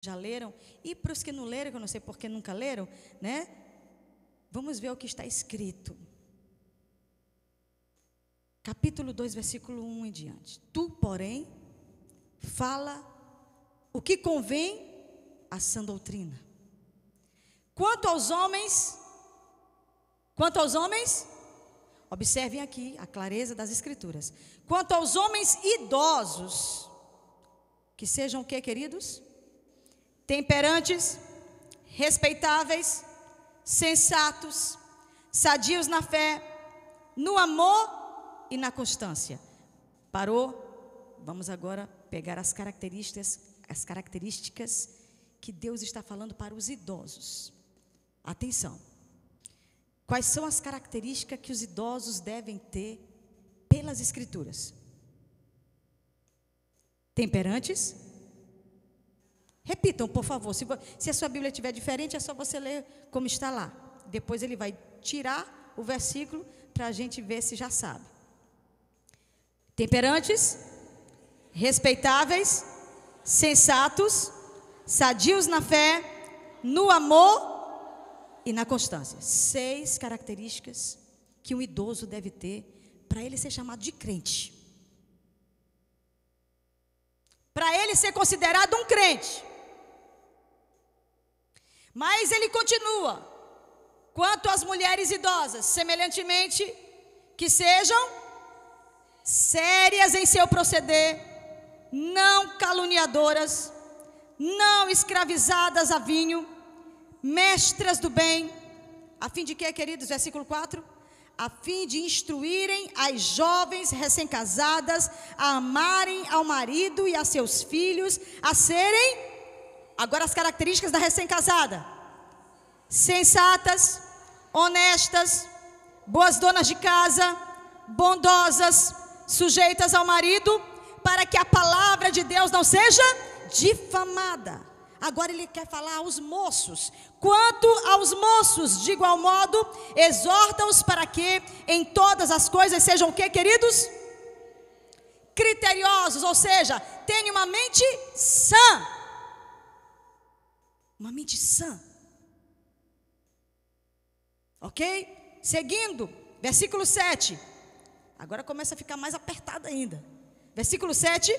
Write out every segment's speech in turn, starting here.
já leram, e para os que não leram, que eu não sei porque nunca leram, né? Vamos ver o que está escrito. Capítulo 2, versículo 1 em diante. Tu, porém, fala o que convém à sã doutrina. Quanto aos homens, observem aqui a clareza das escrituras. Quanto aos homens idosos, que sejam o que, queridos? Temperantes, respeitáveis, sensatos, sadios na fé, no amor e na constância. Parou? Vamos agora pegar as características que Deus está falando para os idosos. Atenção. Quais são as características que os idosos devem ter pelas escrituras? Temperantes. Repitam, por favor. Se a sua Bíblia estiver diferente, é só você ler como está lá. Depois ele vai tirar o versículo para a gente ver se já sabe. Temperantes, respeitáveis, sensatos, sadios na fé, no amor e na constância. 6 características que um idoso deve ter para ele ser chamado de crente. Para ele ser considerado um crente. Mas ele continua. Quanto às mulheres idosas, semelhantemente, que sejam sérias em seu proceder, não caluniadoras, não escravizadas a vinho, mestras do bem, a fim de quê, queridos? Versículo 4. A fim de instruírem as jovens recém-casadas a amarem ao marido e a seus filhos, a serem, agora as características da recém-casada: sensatas, honestas, boas donas de casa, bondosas, sujeitas ao marido, para que a palavra de Deus não seja difamada. Agora ele quer falar aos moços. Quanto aos moços, de igual modo, exorta-os para que em todas as coisas sejam o que, queridos? Criteriosos, ou seja, tenham uma mente sã. Uma mente sã. Ok? Seguindo, versículo 7. Agora começa a ficar mais apertado ainda. Versículo 7.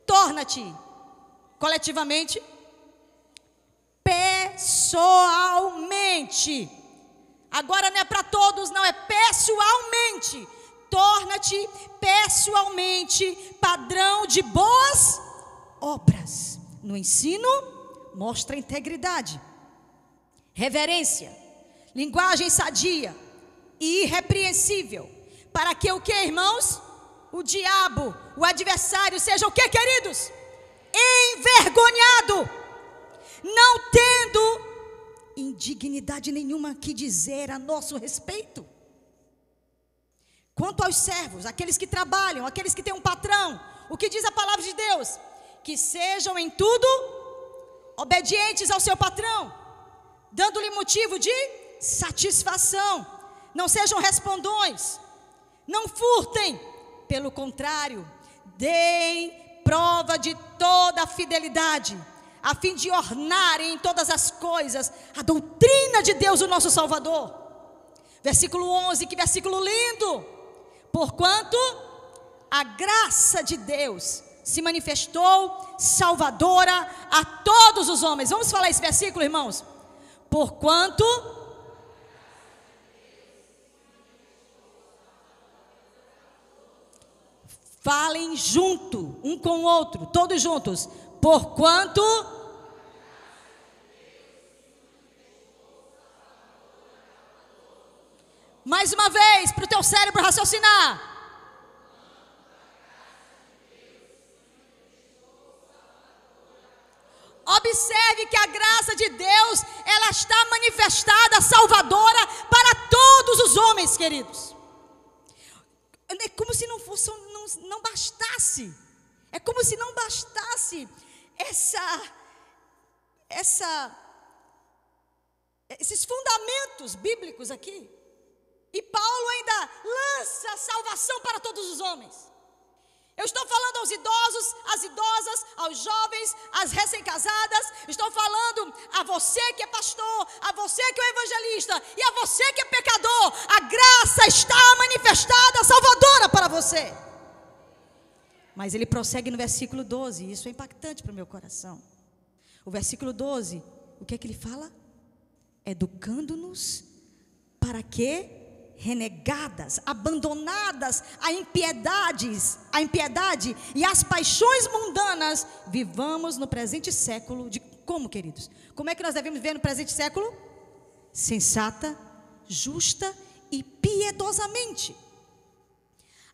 Torna-te coletivamente, pessoalmente. Agora não é para todos, não, é pessoalmente. Torna-te pessoalmente padrão de boas obras. No ensino, mostra integridade, reverência, linguagem sadia e irrepreensível. Para que o que, irmãos? O diabo, o adversário, seja o que, queridos? Envergonhado, não tendo indignidade nenhuma que dizer a nosso respeito. Quanto aos servos, aqueles que trabalham, aqueles que têm um patrão, o que diz a palavra de Deus? Que sejam em tudo obedientes ao seu patrão, dando-lhe motivo de satisfação. Não sejam respondões, não furtem, pelo contrário, deem prova de toda a fidelidade, a fim de ornarem em todas as coisas a doutrina de Deus, o nosso Salvador. Versículo 11, que versículo lindo! Porquanto a graça de Deus se manifestou salvadora a todos os homens. Vamos falar esse versículo, irmãos? Porquanto falem junto, um com o outro, todos juntos. Porquanto mais uma vez, para o teu cérebro raciocinar. Observe que a graça de Deus, ela está manifestada, salvadora para todos os homens, queridos. É como se não fosse, não bastasse. É como se não bastasse esses fundamentos bíblicos aqui. E Paulo ainda lança salvação para todos os homens. Eu estou falando aos idosos, às idosas, aos jovens, às recém-casadas. Estou falando a você que é pastor, a você que é evangelista e a você que é pecador. A graça está manifestada, salvadora para você. Mas ele prossegue no versículo 12, e isso é impactante para o meu coração. O versículo 12, o que é que ele fala? Educando-nos para que, renegadas, abandonadas a impiedade e as paixões mundanas, vivamos no presente século de como, queridos? Como é que nós devemos viver no presente século? Sensata, justa e piedosamente.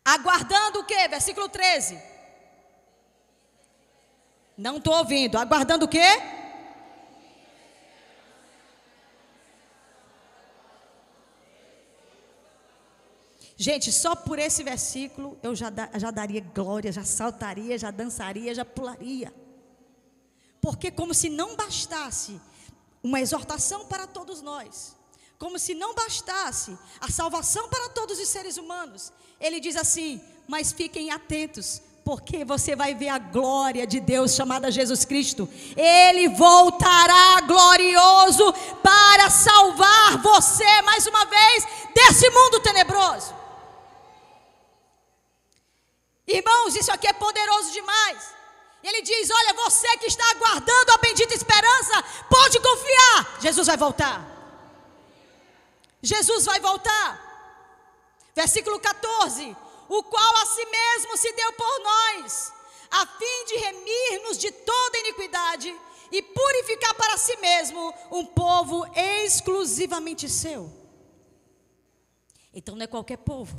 Aguardando o quê? Versículo 13. Não estou ouvindo. Aguardando o quê? Gente, só por esse versículo eu já daria glória, já saltaria, já dançaria, já pularia. Porque como se não bastasse uma exortação para todos nós, como se não bastasse a salvação para todos os seres humanos, ele diz assim: mas fiquem atentos, porque você vai ver a glória de Deus chamada Jesus Cristo. Ele voltará glorioso para salvar você mais uma vez desse mundo tenebroso. Irmãos, isso aqui é poderoso demais. Ele diz: olha, você que está aguardando a bendita esperança, pode confiar, Jesus vai voltar. Jesus vai voltar. Versículo 14: o qual a si mesmo se deu por nós, a fim de remir-nos de toda iniquidade e purificar para si mesmo um povo exclusivamente seu. Então não é qualquer povo.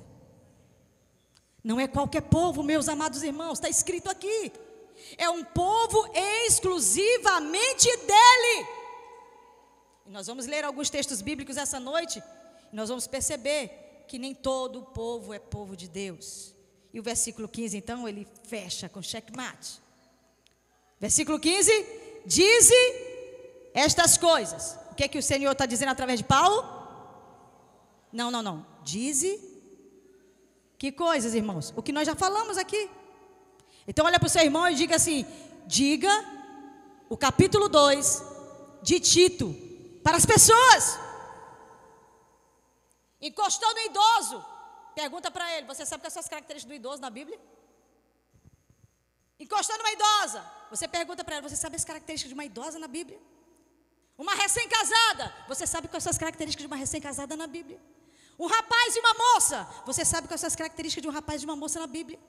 Não é qualquer povo, meus amados irmãos, está escrito aqui. É um povo exclusivamente dele. E nós vamos ler alguns textos bíblicos essa noite, e nós vamos perceber que nem todo o povo é povo de Deus. E o versículo 15, então, ele fecha com checkmate. Versículo 15: dize estas coisas. O que é que o Senhor está dizendo através de Paulo? Não. Dize que coisas, irmãos? O que nós já falamos aqui. Então olha para o seu irmão e diga assim: diga o capítulo 2 de Tito para as pessoas. Encostou no idoso, pergunta para ele: você sabe quais são as características do idoso na Bíblia? Encostou numa idosa, você pergunta para ela: você sabe as características de uma idosa na Bíblia? Uma recém-casada, você sabe quais são as características de uma recém-casada na Bíblia? Um rapaz e uma moça, você sabe quais são as características de um rapaz e de uma moça na Bíblia?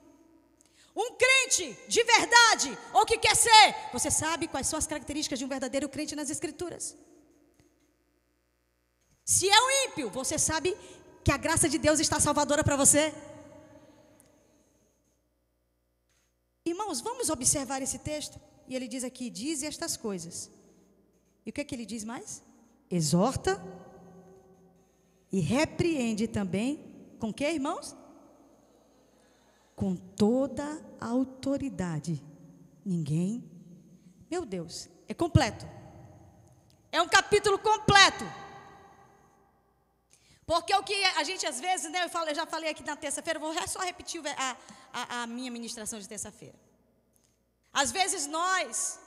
Um crente de verdade, ou que quer ser, você sabe quais são as características de um verdadeiro crente nas Escrituras? Se é um ímpio, você sabe que a graça de Deus está salvadora para você? Irmãos, vamos observar esse texto. E ele diz aqui: diz estas coisas. E o que é que ele diz mais? Exorta e repreende também. Com que, irmãos? Com toda a autoridade. Ninguém. Meu Deus, é completo. É um capítulo completo. Porque o que a gente às vezes, né, eu já falei aqui na terça-feira, vou só repetir a minha ministração de terça-feira. Às vezes nós,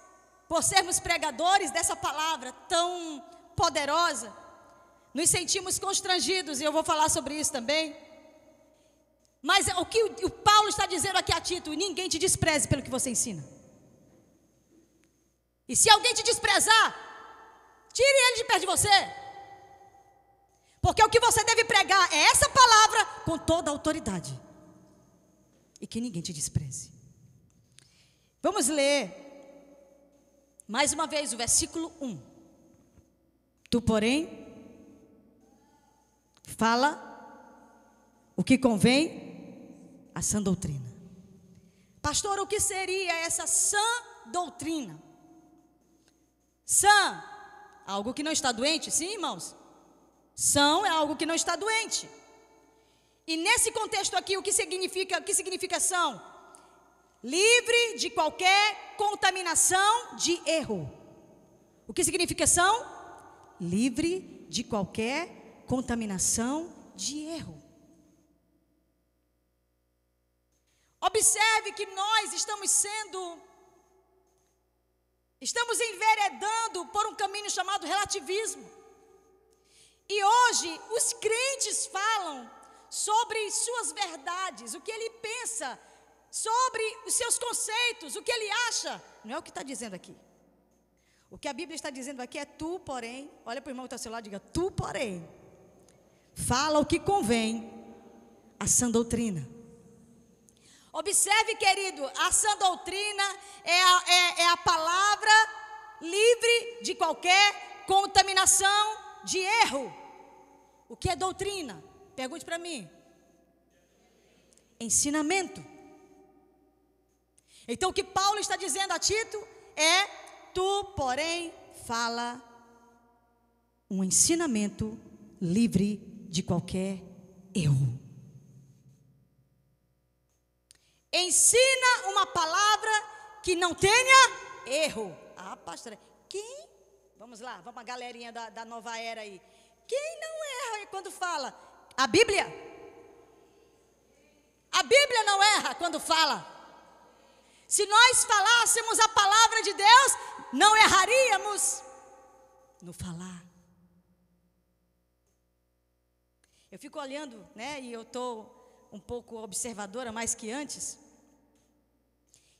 por sermos pregadores dessa palavra tão poderosa, nos sentimos constrangidos, e eu vou falar sobre isso também. Mas o que o Paulo está dizendo aqui a Tito: ninguém te despreze pelo que você ensina. E se alguém te desprezar, tire ele de perto de você. Porque o que você deve pregar é essa palavra com toda a autoridade. E que ninguém te despreze. Vamos ler mais uma vez o versículo 1. Tu, porém, fala o que convém à sã doutrina. Pastor, o que seria essa sã doutrina? Sã, algo que não está doente, sim, irmãos? São é algo que não está doente. E nesse contexto aqui, o que significa são? Livre de qualquer contaminação de erro. O que significa são? Livre de qualquer contaminação de erro. Observe que nós estamos enveredando por um caminho chamado relativismo. E hoje os crentes falam sobre suas verdades, o que ele pensa, sobre os seus conceitos, o que ele acha. Não é o que está dizendo aqui. O que a Bíblia está dizendo aqui é: tu, porém, olha para o irmão que está ao seu lado e diga: tu, porém, fala o que convém à sã doutrina. Observe, querido, a sã doutrina é a palavra livre de qualquer contaminação de erro. O que é doutrina? Pergunte para mim. Ensinamento. Então o que Paulo está dizendo a Tito é: tu, porém, fala um ensinamento livre de qualquer erro. Ensina uma palavra que não tenha erro. Ah, pastora, quem? Vamos lá, vamos a galerinha da nova era aí. Quem não erra quando fala? A Bíblia. A Bíblia não erra quando fala. Se nós falássemos a palavra de Deus, não erraríamos no falar. Eu fico olhando, né, e eu estou um pouco observadora mais que antes.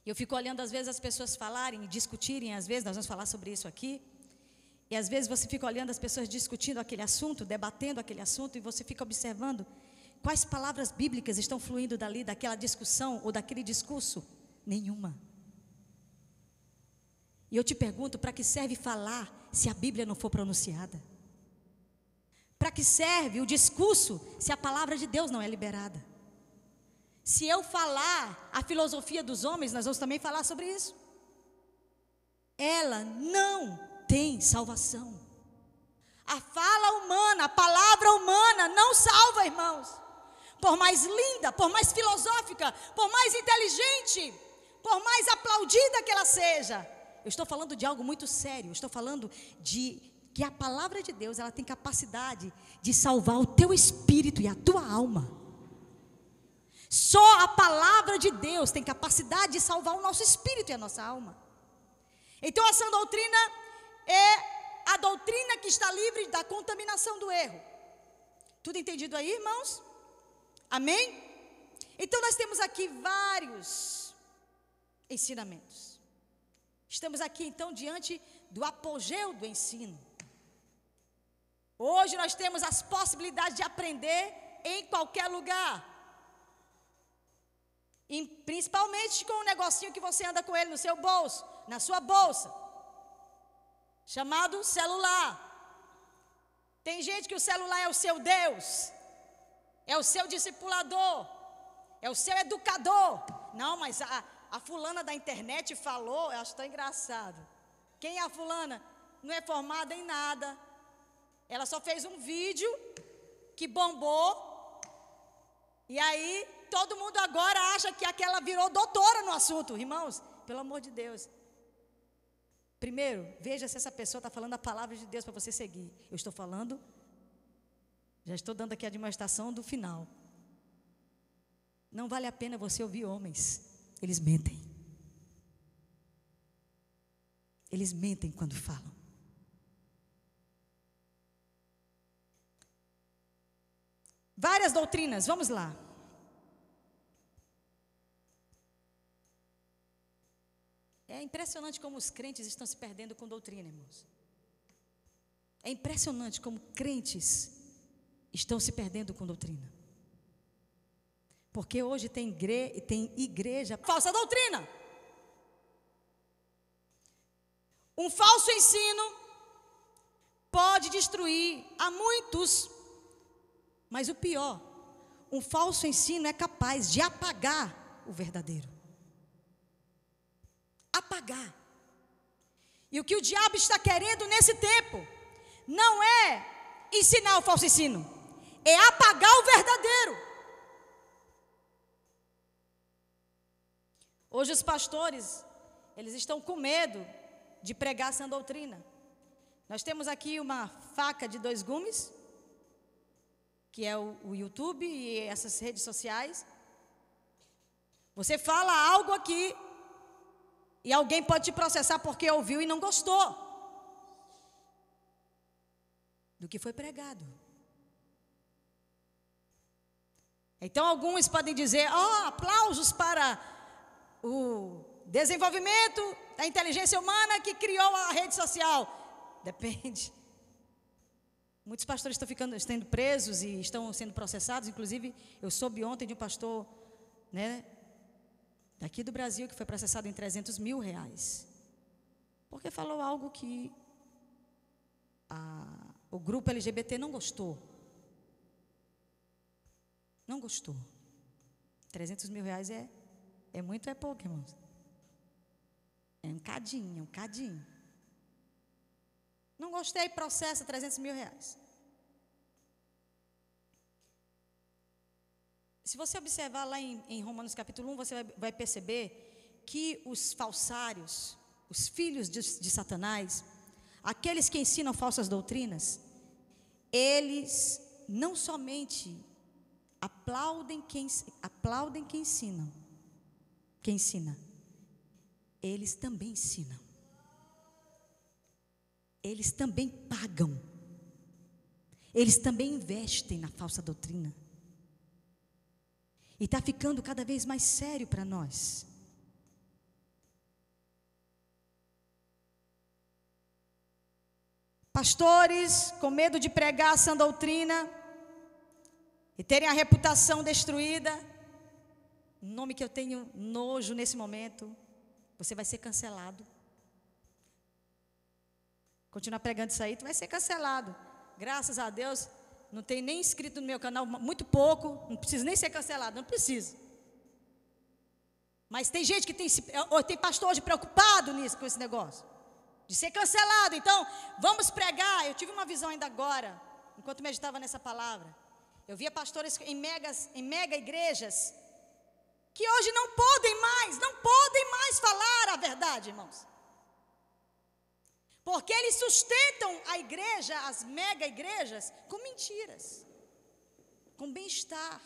Eu fico olhando às vezes as pessoas falarem, discutirem, às vezes nós vamos falar sobre isso aqui. E às vezes você fica olhando as pessoas discutindo aquele assunto, debatendo aquele assunto, e você fica observando quais palavras bíblicas estão fluindo dali, daquela discussão ou daquele discurso. Nenhuma. E eu te pergunto: para que serve falar se a Bíblia não for pronunciada? Para que serve o discurso se a palavra de Deus não é liberada? Se eu falar a filosofia dos homens, nós vamos também falar sobre isso. Ela não tem salvação. A fala humana, a palavra humana não salva, irmãos. Por mais linda, por mais filosófica, por mais inteligente, por mais aplaudida que ela seja. Eu estou falando de algo muito sério. Eu estou falando de que a palavra de Deus, ela tem capacidade de salvar o teu espírito e a tua alma. Só a palavra de Deus tem capacidade de salvar o nosso espírito e a nossa alma. Então a sã doutrina é a doutrina que está livre da contaminação do erro. Tudo entendido aí, irmãos? Amém? Então nós temos aqui vários ensinamentos. Estamos aqui então diante do apogeu do ensino. Hoje nós temos as possibilidades de aprender em qualquer lugar. E principalmente com o negocinho que você anda com ele no seu bolso, na sua bolsa, chamado celular. Tem gente que o celular é o seu Deus, é o seu discipulador, é o seu educador. Não, mas a fulana da internet falou, eu acho tão engraçado. Quem é a fulana? Não é formada em nada. Ela só fez um vídeo que bombou. E aí todo mundo agora acha que aquela virou doutora no assunto. Irmãos, pelo amor de Deus. Primeiro, veja se essa pessoa está falando a palavra de Deus para você seguir. Eu estou falando, já estou dando aqui a demonstração do final. Não vale a pena você ouvir homens. Eles mentem. Eles mentem quando falam. Várias doutrinas, vamos lá. É impressionante como os crentes estão se perdendo com doutrina, irmãos. É impressionante como crentes estão se perdendo com doutrina. Porque hoje tem igreja, falsa doutrina. Um falso ensino pode destruir a muitos. Mas o pior, um falso ensino é capaz de apagar o verdadeiro. Apagar. E o que o diabo está querendo nesse tempo não é ensinar o falso ensino, é apagar o verdadeiro. Hoje os pastores, eles estão com medo de pregar a sã doutrina. Nós temos aqui uma faca de 2 gumes, que é o YouTube e essas redes sociais. Você fala algo aqui e alguém pode te processar porque ouviu e não gostou do que foi pregado. Então alguns podem dizer, aplausos para o desenvolvimento da inteligência humana que criou a rede social. Depende. Muitos pastores estão sendo presos e estão sendo processados. Inclusive, eu soube ontem de um pastor, daqui do Brasil, que foi processado em R$300 mil, porque falou algo que o grupo LGBT não gostou. Não gostou. R$300 mil é muito, é pouco, irmãos. É um cadinho. Não gostei, processa R$300 mil. Se você observar lá em Romanos capítulo 1, você vai perceber que os falsários, os filhos de Satanás, aqueles que ensinam falsas doutrinas, eles não somente aplaudem quem ensina, eles também ensinam. Eles também pagam. Eles também investem na falsa doutrina. E está ficando cada vez mais sério para nós. Pastores com medo de pregar a sã doutrina e terem a reputação destruída, um nome que eu tenho nojo nesse momento, você vai ser cancelado. Continuar pregando isso aí, tu vai ser cancelado. Graças a Deus, não tem nem inscrito no meu canal, muito pouco, não preciso nem ser cancelado, não preciso. Mas tem gente que tem pastor hoje preocupado com esse negócio, de ser cancelado. Então, vamos pregar. Eu tive uma visão ainda agora, enquanto meditava nessa palavra. Eu via pastores em mega igrejas, que hoje não podem mais falar a verdade, irmãos. Porque eles sustentam a igreja, as mega igrejas, com mentiras, com bem-estar.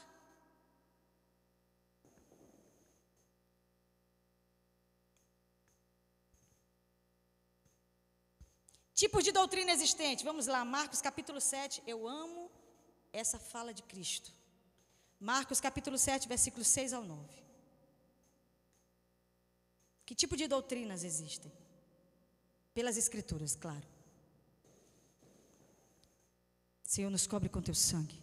Tipos de doutrina existente. Vamos lá, Marcos capítulo 7. Eu amo essa fala de Cristo. Marcos capítulo 7, versículos 6 ao 9. Que tipo de doutrinas existem? Pelas Escrituras, claro. Senhor, nos cobre com teu sangue.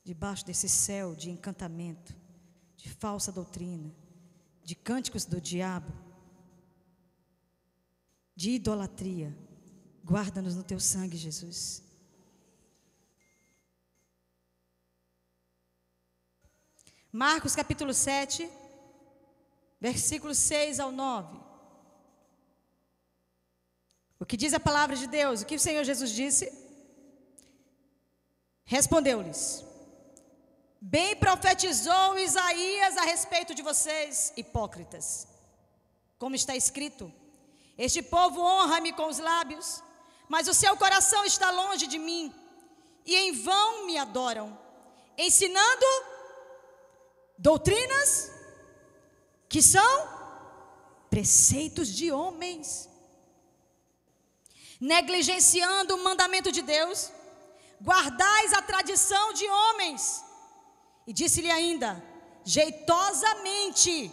Debaixo desse céu de encantamento, de falsa doutrina, de cânticos do diabo, de idolatria. Guarda-nos no teu sangue, Jesus. Marcos capítulo 7, versículos 6 ao 9. O que diz a palavra de Deus? O que o Senhor Jesus disse? Respondeu-lhes: bem profetizou Isaías a respeito de vocês, hipócritas. Como está escrito: este povo honra-me com os lábios, mas o seu coração está longe de mim, e em vão me adoram, ensinando doutrinas que são preceitos de homens, negligenciando o mandamento de Deus, guardais a tradição de homens. E disse-lhe ainda: jeitosamente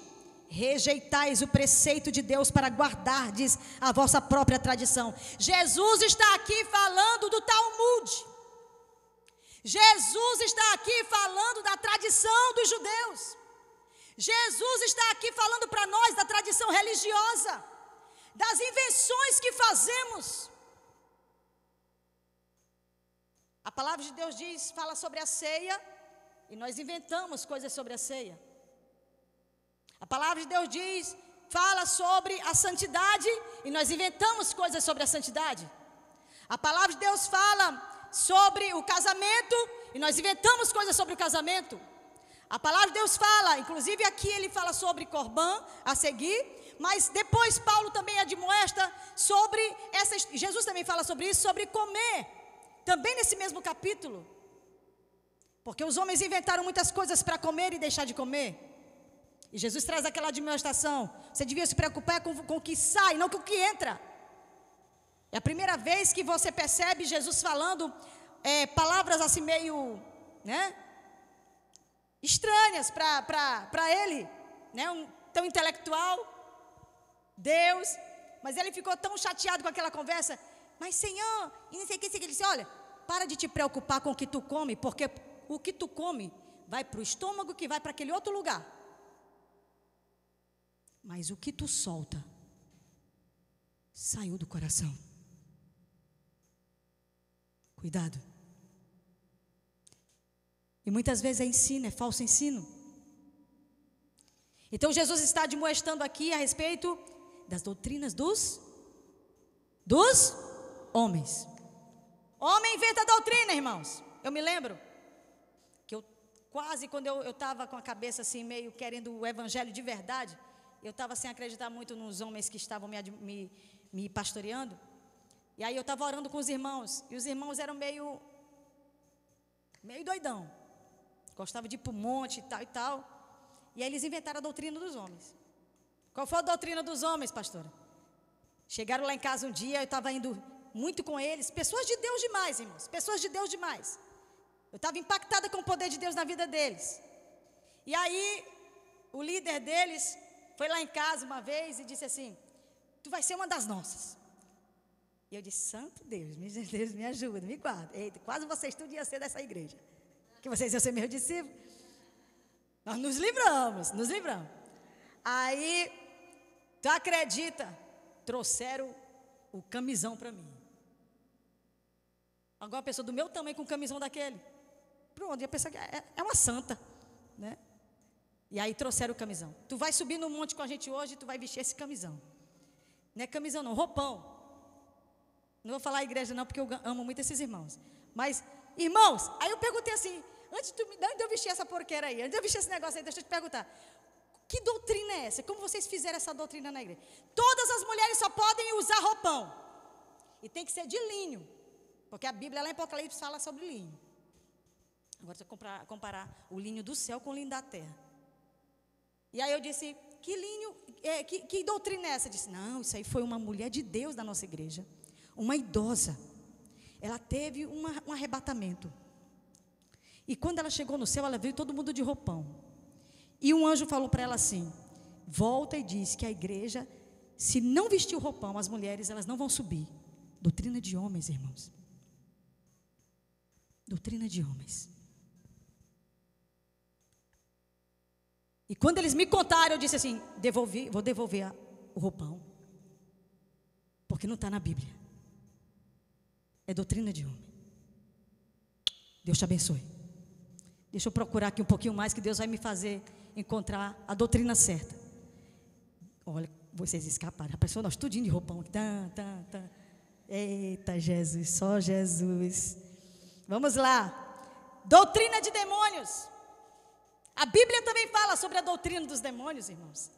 rejeitais o preceito de Deus para guardardes a vossa própria tradição. Jesus está aqui falando do Talmud. Jesus está aqui falando da tradição dos judeus. Jesus está aqui falando para nós da tradição religiosa, das invenções que fazemos. A palavra de Deus fala sobre a ceia, e nós inventamos coisas sobre a ceia. A palavra de Deus fala sobre a santidade, e nós inventamos coisas sobre a santidade. A palavra de Deus fala sobre o casamento, e nós inventamos coisas sobre o casamento. A palavra de Deus fala, inclusive aqui ele fala sobre corbã a seguir, mas depois Paulo também admoesta sobre Jesus também fala sobre isso, sobre comer, também nesse mesmo capítulo. Porque os homens inventaram muitas coisas para comer e deixar de comer. E Jesus traz aquela admoestação: você devia se preocupar com o que sai, não com o que entra. É a primeira vez que você percebe Jesus falando palavras assim meio, né, estranhas para ele, né, tão intelectual, Deus. Mas ele ficou tão chateado com aquela conversa. Mas Senhor, e não sei o que, ele disse: olha, para de te preocupar com o que tu come, porque o que tu come vai para o estômago, que vai para aquele outro lugar. Mas o que tu solta saiu do coração. Cuidado. E muitas vezes é ensino, é falso ensino. Então Jesus está admoestando aqui a respeito das doutrinas dos homens. Homem inventa doutrina, irmãos. Eu me lembro que eu quase, quando eu estava com a cabeça assim, meio querendo o evangelho de verdade, eu estava sem acreditar muito nos homens que estavam me pastoreando. E aí eu estava orando com os irmãos, e os irmãos eram meio doidão. Gostavam de ir para o monte e tal. E aí eles inventaram a doutrina dos homens. Qual foi a doutrina dos homens, pastora? Chegaram lá em casa um dia, eu estava indo muito com eles. Pessoas de Deus demais, irmãos. Pessoas de Deus demais. Eu estava impactada com o poder de Deus na vida deles. E aí, o líder deles foi lá em casa uma vez e disse assim: tu vai ser uma das nossas. E eu disse: santo Deus, me ajuda, me guarda. Eita, quase vocês tudo iam ser dessa igreja. Que vocês iam ser meus discípulos. Nós nos livramos. Aí, tu acredita? Trouxeram o camisão para mim. Agora a pessoa do meu tamanho com o camisão daquele. Pronto, ia pensar que é uma santa, né? E aí trouxeram o camisão. Tu vai subir no monte com a gente hoje e tu vai vestir esse camisão. Não é camisão não, roupão. Não vou falar igreja não, porque eu amo muito esses irmãos. Mas, irmãos, aí eu perguntei assim, antes de eu vestir essa porqueira aí, antes de eu vestir esse negócio aí, deixa eu te perguntar: que doutrina é essa? Como vocês fizeram essa doutrina na igreja? Todas as mulheres só podem usar roupão. E tem que ser de linho. Porque a Bíblia lá em Apocalipse fala sobre linho. Agora você comparar o linho do céu com o linho da terra. E aí eu disse: que linho, que doutrina é essa? Eu disse: não, isso aí foi uma mulher de Deus da nossa igreja. Uma idosa. Ela teve um arrebatamento. E quando ela chegou no céu, ela veio todo mundo de roupão. E um anjo falou para ela assim: volta e diz que a igreja, se não vestir o roupão, as mulheres, elas não vão subir. Doutrina de homens, irmãos. Doutrina de homens. E quando eles me contaram, eu disse assim: vou devolver o roupão. Porque não está na Bíblia. É doutrina de homem. Deus te abençoe. Deixa eu procurar aqui um pouquinho mais, que Deus vai me fazer encontrar a doutrina certa. Olha, vocês escaparam. A pessoa, nós tudinho de roupão. Eita, Jesus, só Jesus. Vamos lá. Doutrina de demônios. A Bíblia também fala sobre a doutrina dos demônios, irmãos.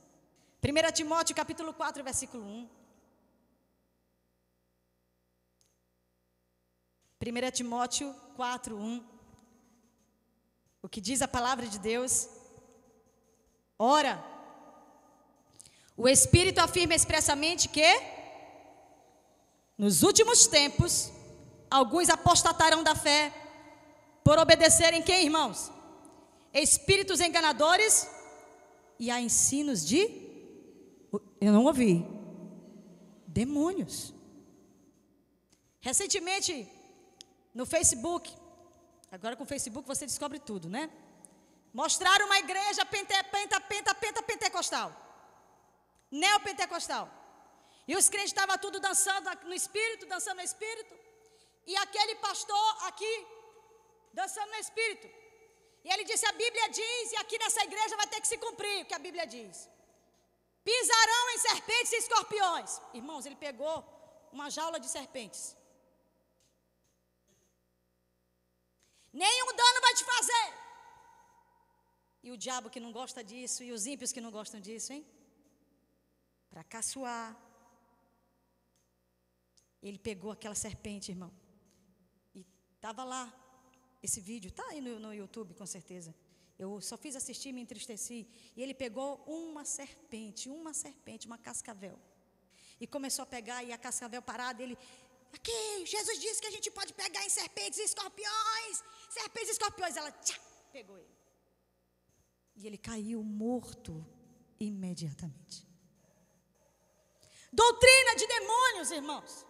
1 Timóteo capítulo 4, versículo 1. 1 Timóteo 4, 1. O que diz a palavra de Deus? Ora, o Espírito afirma expressamente que nos últimos tempos alguns apostatarão da fé por obedecerem quem, irmãos? Espíritos enganadores e a ensinos de, eu não ouvi, demônios. Recentemente, no Facebook, agora com o Facebook você descobre tudo, né? Mostraram uma igreja pentecostal, neopentecostal. E os crentes estavam tudo dançando no Espírito, e aquele pastor aqui, dançando no Espírito. E ele disse: a Bíblia diz, e aqui nessa igreja vai ter que se cumprir o que a Bíblia diz. Pisarão em serpentes e escorpiões. Irmãos, ele pegou uma jaula de serpentes. Nenhum dano vai te fazer. E o diabo que não gosta disso, e os ímpios que não gostam disso, hein? Para caçoar. Ele pegou aquela serpente, irmão. E estava lá. Esse vídeo está aí no YouTube, com certeza. Eu só fiz assistir e me entristeci. E ele pegou uma serpente, uma cascavel. E começou a pegar, e a cascavel parada, ele... Aqui, Jesus disse que a gente pode pegar em serpentes e escorpiões. Serpentes e escorpiões. Ela, tchá, pegou ele. E ele caiu morto imediatamente. Doutrina de demônios, irmãos.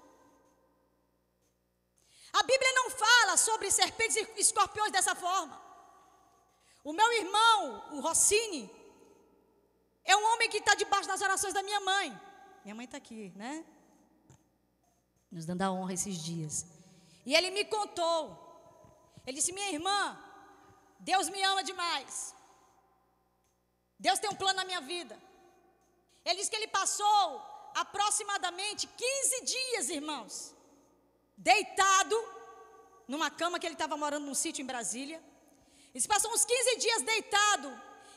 A Bíblia não fala sobre serpentes e escorpiões dessa forma. O meu irmão, o Rossini, é um homem que está debaixo das orações da minha mãe. Minha mãe está aqui, né? Nos dando a honra esses dias. E ele me contou. Ele disse, minha irmã, Deus me ama demais. Deus tem um plano na minha vida. Ele disse que ele passou aproximadamente 15 dias, irmãos, deitado numa cama, que ele estava morando num sítio em Brasília. Ele passou uns 15 dias deitado.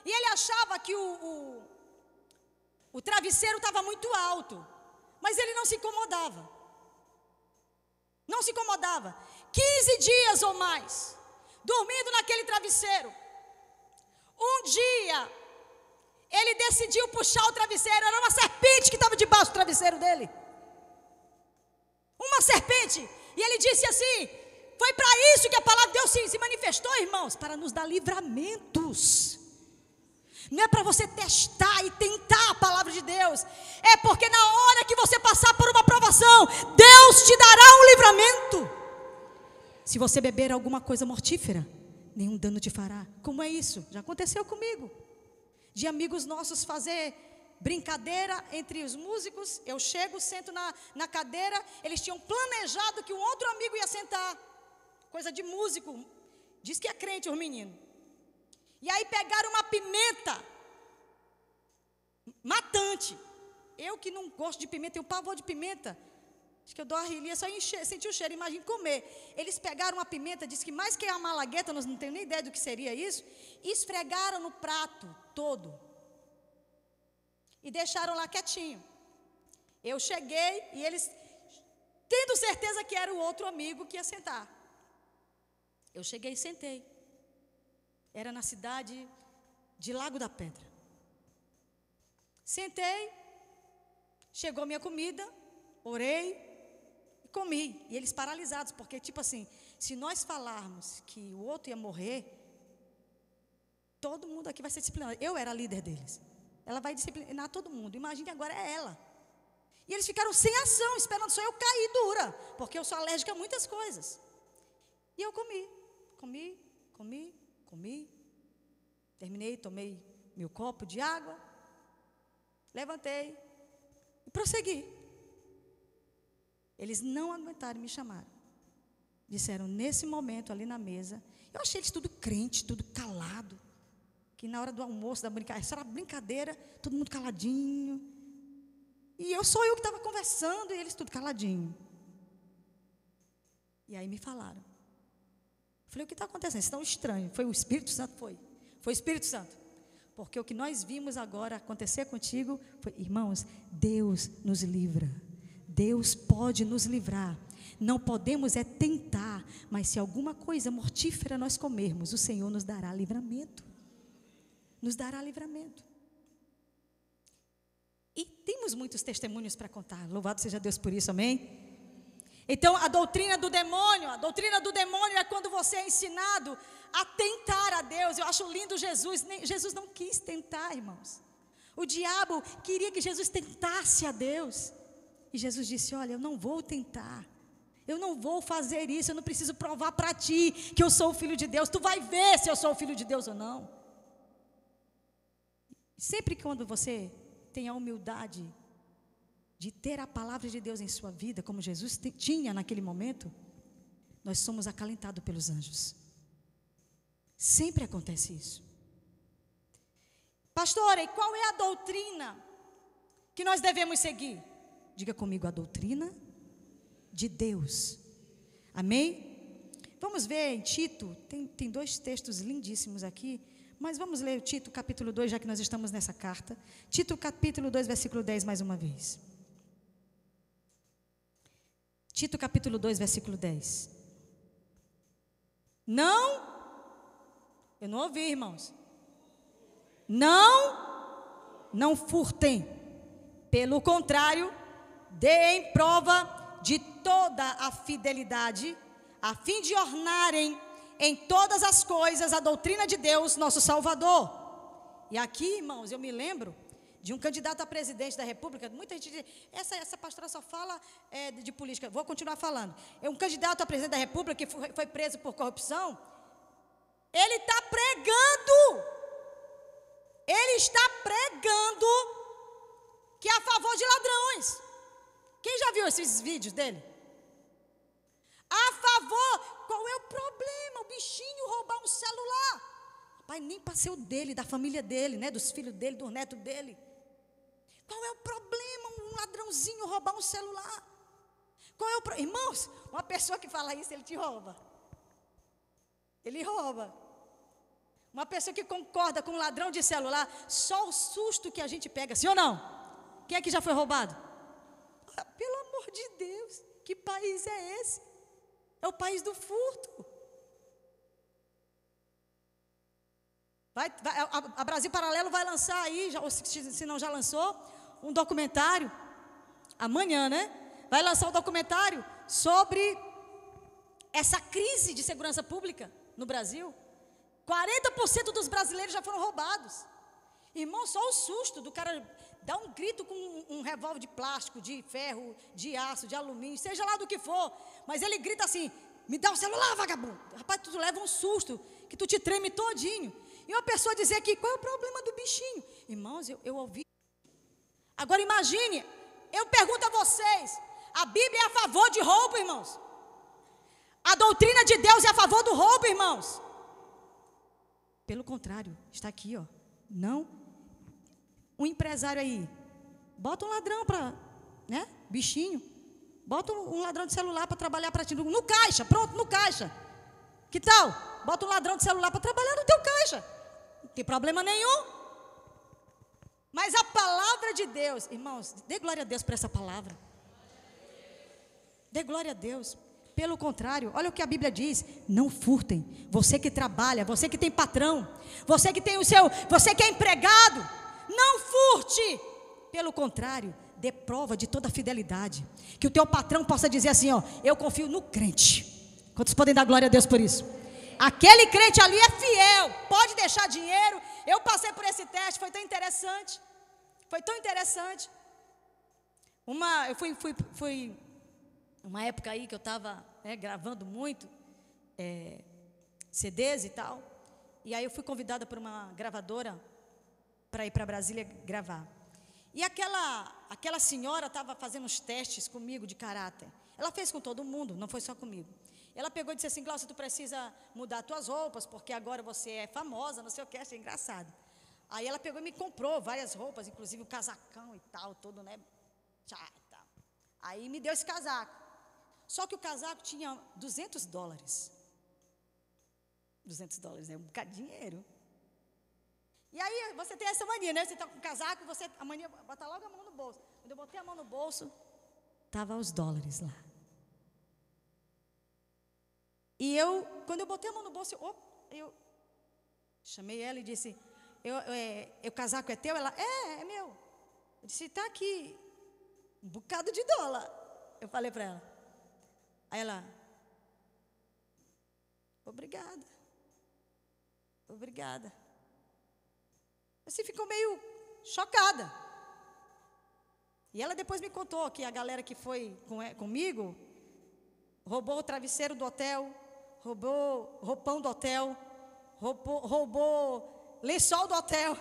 E ele achava que o travesseiro estava muito alto. Mas ele não se incomodava. Não se incomodava. 15 dias ou mais, dormindo naquele travesseiro. Um dia, ele decidiu puxar o travesseiro. Era uma serpente que estava debaixo do travesseiro dele. Uma serpente. E ele disse assim, foi para isso que a palavra de Deus se manifestou, irmãos, para nos dar livramentos. Não é para você testar e tentar a palavra de Deus. É porque na hora que você passar por uma provação, Deus te dará um livramento. Se você beber alguma coisa mortífera, nenhum dano te fará. Como é isso? Já aconteceu comigo. De amigos nossos fazer brincadeira entre os músicos. Eu chego, sento na cadeira. Eles tinham planejado que um outro amigo ia sentar. Coisa de músico. Diz que é crente os meninos. E aí pegaram uma pimenta matante. Eu que não gosto de pimenta, tenho pavor de pimenta. Acho que eu dou a rilia só em sentir o cheiro, imagine comer. Eles pegaram uma pimenta, disse que mais que a malagueta, nós não temos nem ideia do que seria isso, e esfregaram no prato todo. E deixaram lá quietinho. Eu cheguei e eles, tendo certeza que era o outro amigo que ia sentar. Eu cheguei e sentei. Era na cidade de Lago da Pedra. Sentei, chegou minha comida, orei e comi. E eles paralisados, porque tipo assim, se nós falarmos que o outro ia morrer, todo mundo aqui vai ser disciplinado. Eu era a líder deles. Ela vai disciplinar todo mundo. Imagine agora é ela. E eles ficaram sem ação, esperando só eu cair dura, porque eu sou alérgica a muitas coisas. E eu comi. Terminei, tomei meu copo de água, levantei e prossegui. Eles não aguentaram e me chamaram. Disseram, nesse momento ali na mesa, eu achei eles tudo crente, tudo calado, que na hora do almoço, da brincadeira, isso era brincadeira, todo mundo caladinho. E sou eu que estava conversando e eles tudo caladinho. E aí me falaram. Falei, o que está acontecendo? Isso tão estranho. Foi o Espírito Santo? Foi o Espírito Santo. Porque o que nós vimos agora acontecer contigo foi, irmãos, Deus nos livra. Deus pode nos livrar. Não podemos é tentar, mas se alguma coisa mortífera nós comermos, o Senhor nos dará livramento. Nos dará livramento. E temos muitos testemunhos para contar. Louvado seja Deus por isso, amém? Então a doutrina do demônio é quando você é ensinado a tentar a Deus. Eu acho lindo Jesus. Jesus não quis tentar, irmãos. O diabo queria que Jesus tentasse a Deus. E Jesus disse, olha, eu não vou tentar. Eu não vou fazer isso, eu não preciso provar para ti que eu sou o Filho de Deus. Tu vai ver se eu sou o Filho de Deus ou não. Sempre que quando você tem a humildade de ter a palavra de Deus em sua vida, como Jesus tinha naquele momento, nós somos acalentados pelos anjos. Sempre acontece isso. Pastora, e qual é a doutrina que nós devemos seguir? Diga comigo, a doutrina de Deus. Amém? Vamos ver em Tito, tem dois textos lindíssimos aqui, mas vamos ler Tito capítulo 2, já que nós estamos nessa carta. Tito capítulo 2, versículo 10, mais uma vez. Tito capítulo 2, versículo 10. Não, eu não ouvi, irmãos. Não furtem. Pelo contrário, deem prova de toda a fidelidade, a fim de ornarem em todas as coisas a doutrina de Deus, nosso Salvador. E aqui, irmãos, eu me lembro de um candidato a presidente da República. Muita gente diz, essa pastora só fala de política. Vou continuar falando. É um candidato a presidente da República que foi preso por corrupção. Ele está pregando que é a favor de ladrões. Quem já viu esses vídeos dele? A favor. Qual é o problema? O bichinho roubar um celular. Pai, nem para ser o dele, da família dele, né? Dos filhos dele, dos netos dele. Qual é o problema? Um ladrãozinho roubar um celular. Qual é o problema? Irmãos, uma pessoa que fala isso, ele te rouba. Ele rouba. Uma pessoa que concorda com um ladrão de celular, só o susto que a gente pega, sim ou não? Quem é que já foi roubado? Ah, pelo amor de Deus, que país é esse? É o país do furto. A Brasil Paralelo vai lançar aí, se não já lançou, um documentário, amanhã, né? Vai lançar um documentário sobre essa crise de segurança pública no Brasil. 40% dos brasileiros já foram roubados. Irmão, só o susto do cara dar um grito com um revólver de plástico, de ferro, de aço, de alumínio, seja lá do que for. Mas ele grita assim, me dá o celular, vagabundo. Rapaz, tu leva um susto, que tu te treme todinho. E uma pessoa dizer aqui, qual é o problema do bichinho? Irmãos, eu ouvi. Agora imagine, eu pergunto a vocês, a Bíblia é a favor de roubo, irmãos? A doutrina de Deus é a favor do roubo, irmãos? Pelo contrário, está aqui, ó. Não. Um empresário aí, bota um ladrão para, né? Bichinho. Bota um ladrão de celular para trabalhar para ti. No caixa, pronto, no caixa. Que tal? Bota um ladrão de celular para trabalhar no teu caixa. Não tem problema nenhum. Mas a palavra de Deus, irmãos, dê glória a Deus por essa palavra. Dê glória a Deus. Pelo contrário, olha o que a Bíblia diz, não furtem. Você que trabalha, você que tem patrão, você que tem você que é empregado, não furte. Pelo contrário, dê prova de toda a fidelidade. Que o teu patrão possa dizer assim, ó, eu confio no crente. Quantos podem dar glória a Deus por isso? Aquele crente ali é fiel, pode deixar dinheiro. Eu passei por esse teste, foi tão interessante. Foi tão interessante. Eu fui uma época aí que eu estava gravando muito CDs e tal. E aí eu fui convidada por uma gravadora para ir para Brasília gravar. E aquela senhora estava fazendo uns testes comigo de caráter. Ela fez com todo mundo, não foi só comigo. Ela pegou e disse assim, Glaucia, tu precisa mudar tuas roupas, porque agora você é famosa, não sei o que, achei engraçado. Aí ela pegou e me comprou várias roupas, inclusive o casacão e tal, todo, né? Tal. Aí me deu esse casaco. Só que o casaco tinha $200. $200 é um bocado de dinheiro. E aí você tem essa mania, né? Você está com o casaco, a mania bota logo a mão no bolso. Quando eu botei a mão no bolso, estava os dólares lá. E quando eu botei a mão no bolso, eu chamei ela e disse, o casaco é teu? Ela, é meu. Eu disse, está aqui, um bocado de dólar. Eu falei para ela. Aí ela, obrigada. Assim ficou meio chocada. E ela depois me contou que a galera que foi comigo roubou o travesseiro do hotel, roubou roupão do hotel, roubou lençol do hotel.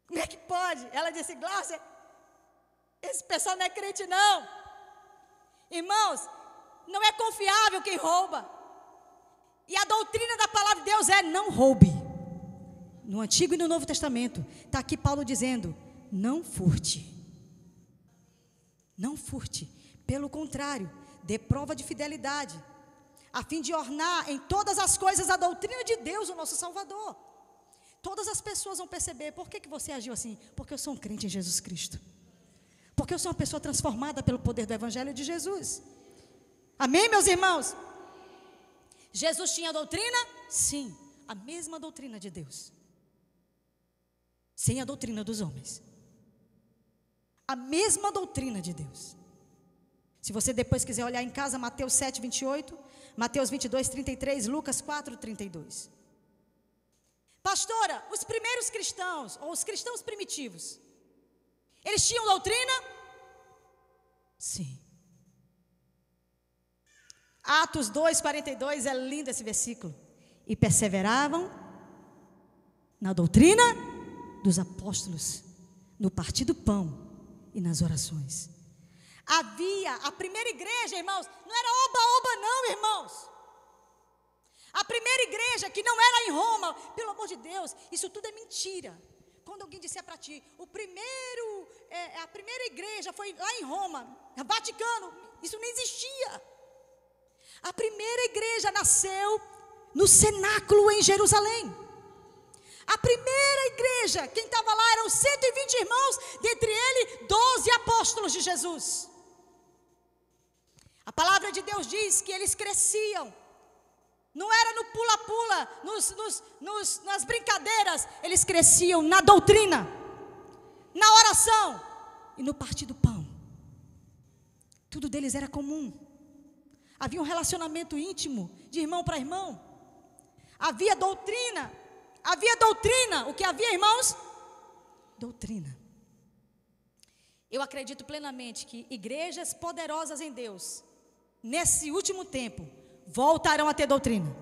Como é que pode? Ela disse, Glaucia, esse pessoal não é crente não. Irmãos, não é confiável quem rouba. E a doutrina da palavra de Deus é não roube. No Antigo e no Novo Testamento, está aqui Paulo dizendo, não furte. Não furte. Pelo contrário, dê prova de fidelidade, a fim de ornar em todas as coisas a doutrina de Deus, o nosso Salvador. Todas as pessoas vão perceber, por que você agiu assim? Porque eu sou um crente em Jesus Cristo. Porque eu sou uma pessoa transformada pelo poder do Evangelho de Jesus. Amém, meus irmãos? Jesus tinha doutrina? Sim, a mesma doutrina de Deus. sem a doutrina dos homens. A mesma doutrina de Deus. Se você depois quiser olhar em casa, Mateus 7, 28, Mateus 22, 33, Lucas 4, 32. Pastora, os primeiros cristãos, ou os cristãos primitivos, eles tinham doutrina? Sim. Atos 2, 42, é lindo esse versículo. E perseveravam na doutrina dos apóstolos, no partir do pão e nas orações. Havia a primeira igreja, irmãos, não era oba-oba não, irmãos. A primeira igreja que não era em Roma, pelo amor de Deus, isso tudo é mentira. Quando alguém disser para ti, a primeira igreja foi lá em Roma, Vaticano, isso não existia. A primeira igreja nasceu no cenáculo em Jerusalém. A primeira igreja, quem estava lá eram 120 irmãos, dentre eles 12 apóstolos de Jesus. A palavra de Deus diz que eles cresciam. Não era no pula-pula, nas brincadeiras. Eles cresciam na doutrina, na oração e no partir do pão. Tudo deles era comum. Havia um relacionamento íntimo de irmão para irmão. Havia doutrina. O que havia, irmãos? Doutrina. Eu acredito plenamente que igrejas poderosas em Deus, nesse último tempo, voltarão a ter doutrina.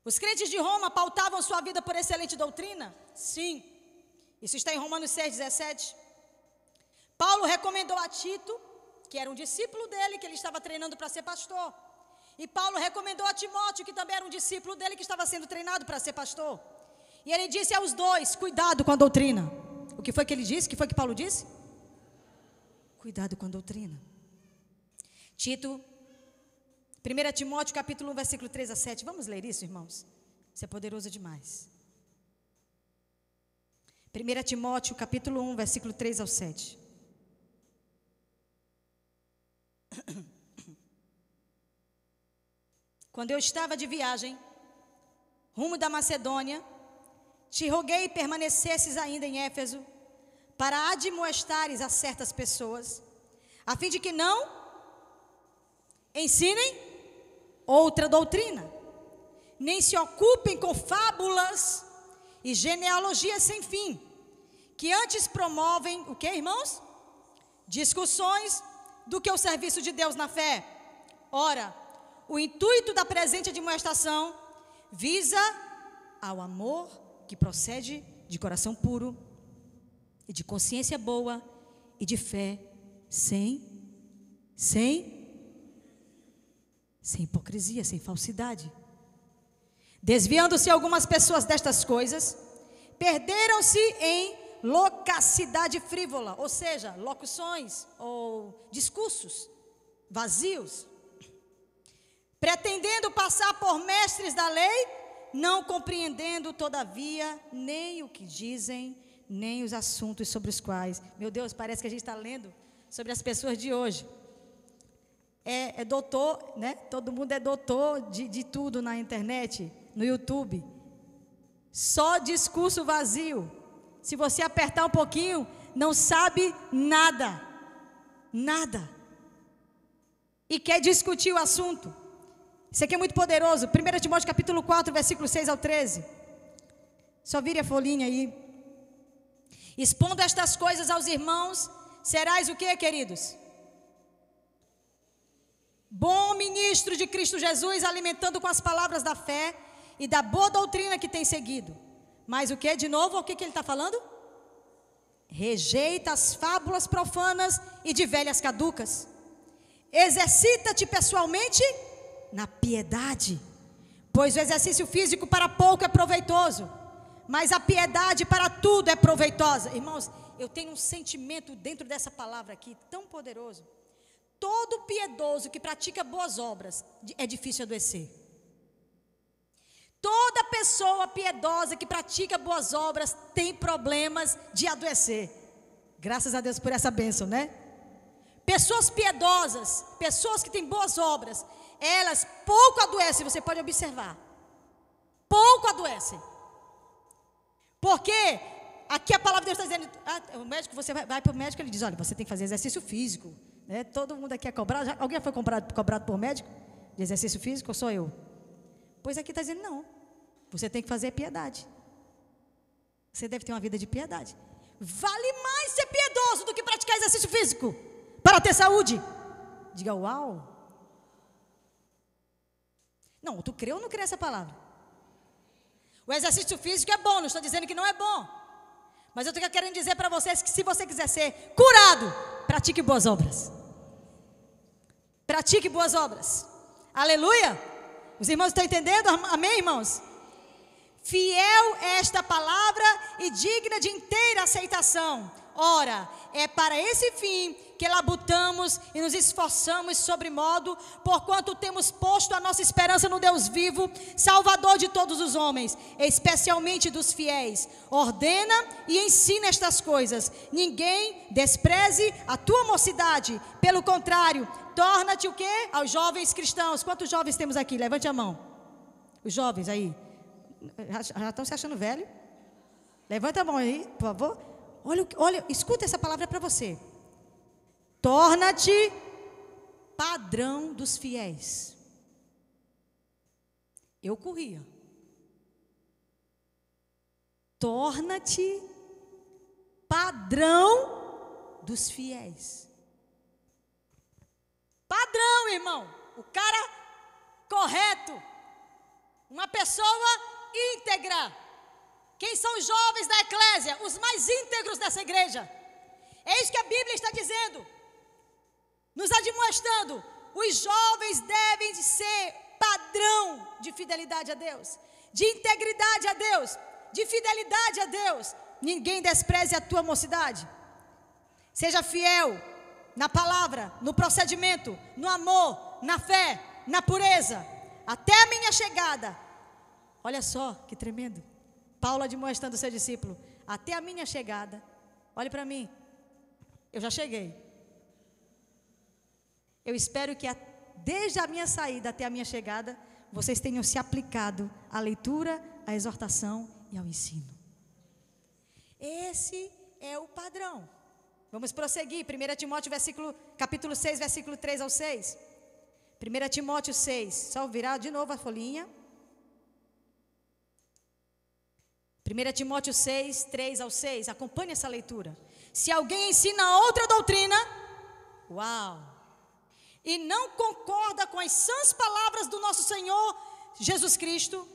Os crentes de Roma pautavam sua vida por excelente doutrina? Sim. Isso está em Romanos 6, 17. Paulo recomendou a Tito, que era um discípulo dele, que ele estava treinando para ser pastor. E Paulo recomendou a Timóteo, que também era um discípulo dele, que estava sendo treinado para ser pastor. E ele disse aos dois, cuidado com a doutrina. O que foi que ele disse? O que foi que Paulo disse? Cuidado com a doutrina. Tito, 1 Timóteo capítulo 1, versículo 3 a 7. Vamos ler isso, irmãos? Isso é poderoso demais. 1 Timóteo capítulo 1, versículo 3 ao 7. Quando eu estava de viagem, rumo da Macedônia, te roguei permanecesses ainda em Éfeso, para admoestares a certas pessoas, a fim de que não ensinem outra doutrina, nem se ocupem com fábulas e genealogias sem fim, que antes promovem, o que, irmãos? Discussões do que o serviço de Deus na fé. Ora, o intuito da presente admoestação visa ao amor que procede de coração puro e de consciência boa e de fé sem hipocrisia, sem falsidade. Desviando-se algumas pessoas destas coisas, perderam-se em loquacidade frívola, ou seja, locuções ou discursos vazios, pretendendo passar por mestres da lei, não compreendendo todavia nem o que dizem, nem os assuntos sobre os quais, meu Deus, parece que a gente está lendo sobre as pessoas de hoje. É doutor, né? Todo mundo é doutor de tudo na internet, no YouTube. Só discurso vazio. Se você apertar um pouquinho, não sabe nada. Nada. E quer discutir o assunto. Isso aqui é muito poderoso. 1 Timóteo capítulo 4, versículo 6 ao 13. Só vire a folhinha aí. Expondo estas coisas aos irmãos, serás o que, queridos? Bom ministro de Cristo Jesus, alimentando com as palavras da fé e da boa doutrina que tem seguido. Mas o que? De novo, o que ele está falando? Rejeita as fábulas profanas e de velhas caducas. Exercita-te pessoalmente na piedade, pois o exercício físico para pouco é proveitoso, mas a piedade para tudo é proveitosa. Irmãos, eu tenho um sentimento dentro dessa palavra aqui tão poderoso. Todo piedoso que pratica boas obras é difícil adoecer. Toda pessoa piedosa que pratica boas obras tem problemas de adoecer. Graças a Deus por essa bênção, né? Pessoas piedosas, pessoas que têm boas obras, elas pouco adoecem, você pode observar. Pouco adoecem. Porque aqui a palavra de Deus está dizendo, o médico, você vai para o médico, ele diz, olha, você tem que fazer exercício físico. Né? Todo mundo aqui é cobrado. Alguém foi cobrado por médico de exercício físico ou sou eu? Pois aqui está dizendo, não. Você tem que fazer piedade. Você deve ter uma vida de piedade. Vale mais ser piedoso do que praticar exercício físico para ter saúde. Diga, uau. Não, tu crê ou não crê essa palavra? O exercício físico é bom, não estou dizendo que não é bom. Mas eu estou querendo dizer para vocês que se você quiser ser curado, pratique boas obras. Pratique boas obras. Aleluia. Os irmãos estão entendendo? Amém, irmãos? Fiel é esta palavra e digna de inteira aceitação. Ora, é para esse fim que labutamos e nos esforçamos sobremodo, porquanto temos posto a nossa esperança no Deus vivo, Salvador de todos os homens, especialmente dos fiéis. Ordena e ensina estas coisas. Ninguém despreze a tua mocidade. Pelo contrário, torna-te o quê? Aos jovens cristãos. Quantos jovens temos aqui? Levante a mão. Os jovens aí. Já estão se achando velho? Levanta a mão aí, por favor. Olha, escuta essa palavra para você. Torna-te padrão dos fiéis. Eu corria. Torna-te padrão dos fiéis. Padrão, irmão. O cara correto. Uma pessoa íntegra. Quem são os jovens da eclésia? Os mais íntegros dessa igreja. É isso que a Bíblia está dizendo. Nos admoestando. Os jovens devem ser padrão de fidelidade a Deus. De integridade a Deus. De fidelidade a Deus. Ninguém despreze a tua mocidade. Seja fiel na palavra, no procedimento, no amor, na fé, na pureza. Até a minha chegada. Olha só que tremendo. Paulo admoestando o seu discípulo, até a minha chegada, olhe para mim, eu já cheguei. Eu espero que desde a minha saída até a minha chegada, vocês tenham se aplicado à leitura, à exortação e ao ensino. Esse é o padrão. Vamos prosseguir, 1 Timóteo capítulo 6, versículo 3 ao 6. 1 Timóteo 6, só virar de novo a folhinha. 1 Timóteo 6, 3 ao 6, acompanhe essa leitura. Se alguém ensina outra doutrina, uau, e não concorda com as sãs palavras do nosso Senhor Jesus Cristo,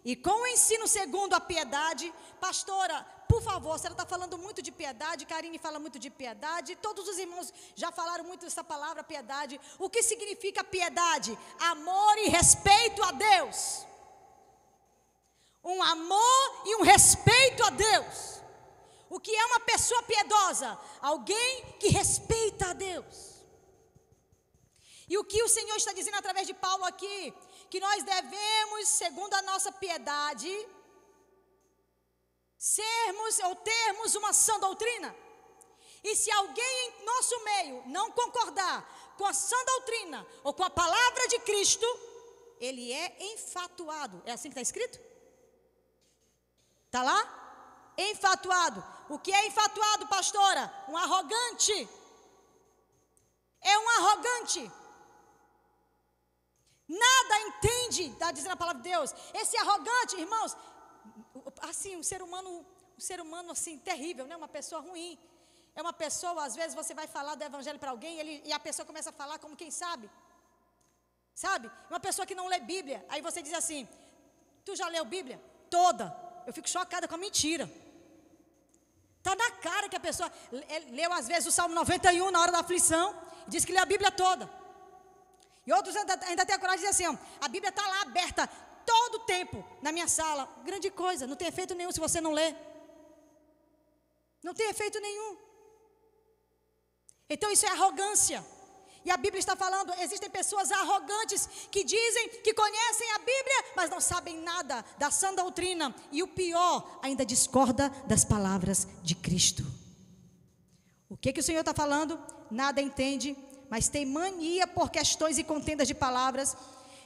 e com o ensino segundo a piedade, pastora, por favor, a senhora está falando muito de piedade, Karine fala muito de piedade, todos os irmãos já falaram muito dessa palavra piedade. O que significa piedade? Amor e respeito a Deus. Um amor e um respeito a Deus. O que é uma pessoa piedosa? Alguém que respeita a Deus. E o que o Senhor está dizendo através de Paulo aqui? Que nós devemos, segundo a nossa piedade, sermos ou termos uma sã doutrina. E se alguém em nosso meio não concordar com a sã doutrina ou com a palavra de Cristo, ele é enfatuado. É assim que está escrito? Está lá? Enfatuado. O que é enfatuado, pastora? Um arrogante. É um arrogante. Nada entende, está dizendo a palavra de Deus. Esse arrogante, irmãos, assim, um ser humano assim, terrível, né? Uma pessoa ruim. É uma pessoa, às vezes você vai falar do evangelho para alguém e a pessoa começa a falar como quem sabe. Sabe? Uma pessoa que não lê Bíblia. Aí você diz assim, tu já leu Bíblia? Toda. Eu fico chocada com a mentira. Está na cara que a pessoa leu às vezes o Salmo 91 na hora da aflição. E diz que lê a Bíblia toda. E outros ainda têm a coragem de dizer assim, ó, a Bíblia está lá aberta todo o tempo na minha sala. Grande coisa, não tem efeito nenhum se você não lê. Não tem efeito nenhum. Então isso é arrogância. E a Bíblia está falando, existem pessoas arrogantes que dizem que conhecem a Bíblia, mas não sabem nada da sã doutrina. E o pior, ainda discorda das palavras de Cristo. O que o Senhor está falando? Nada entende, mas têm mania por questões e contendas de palavras,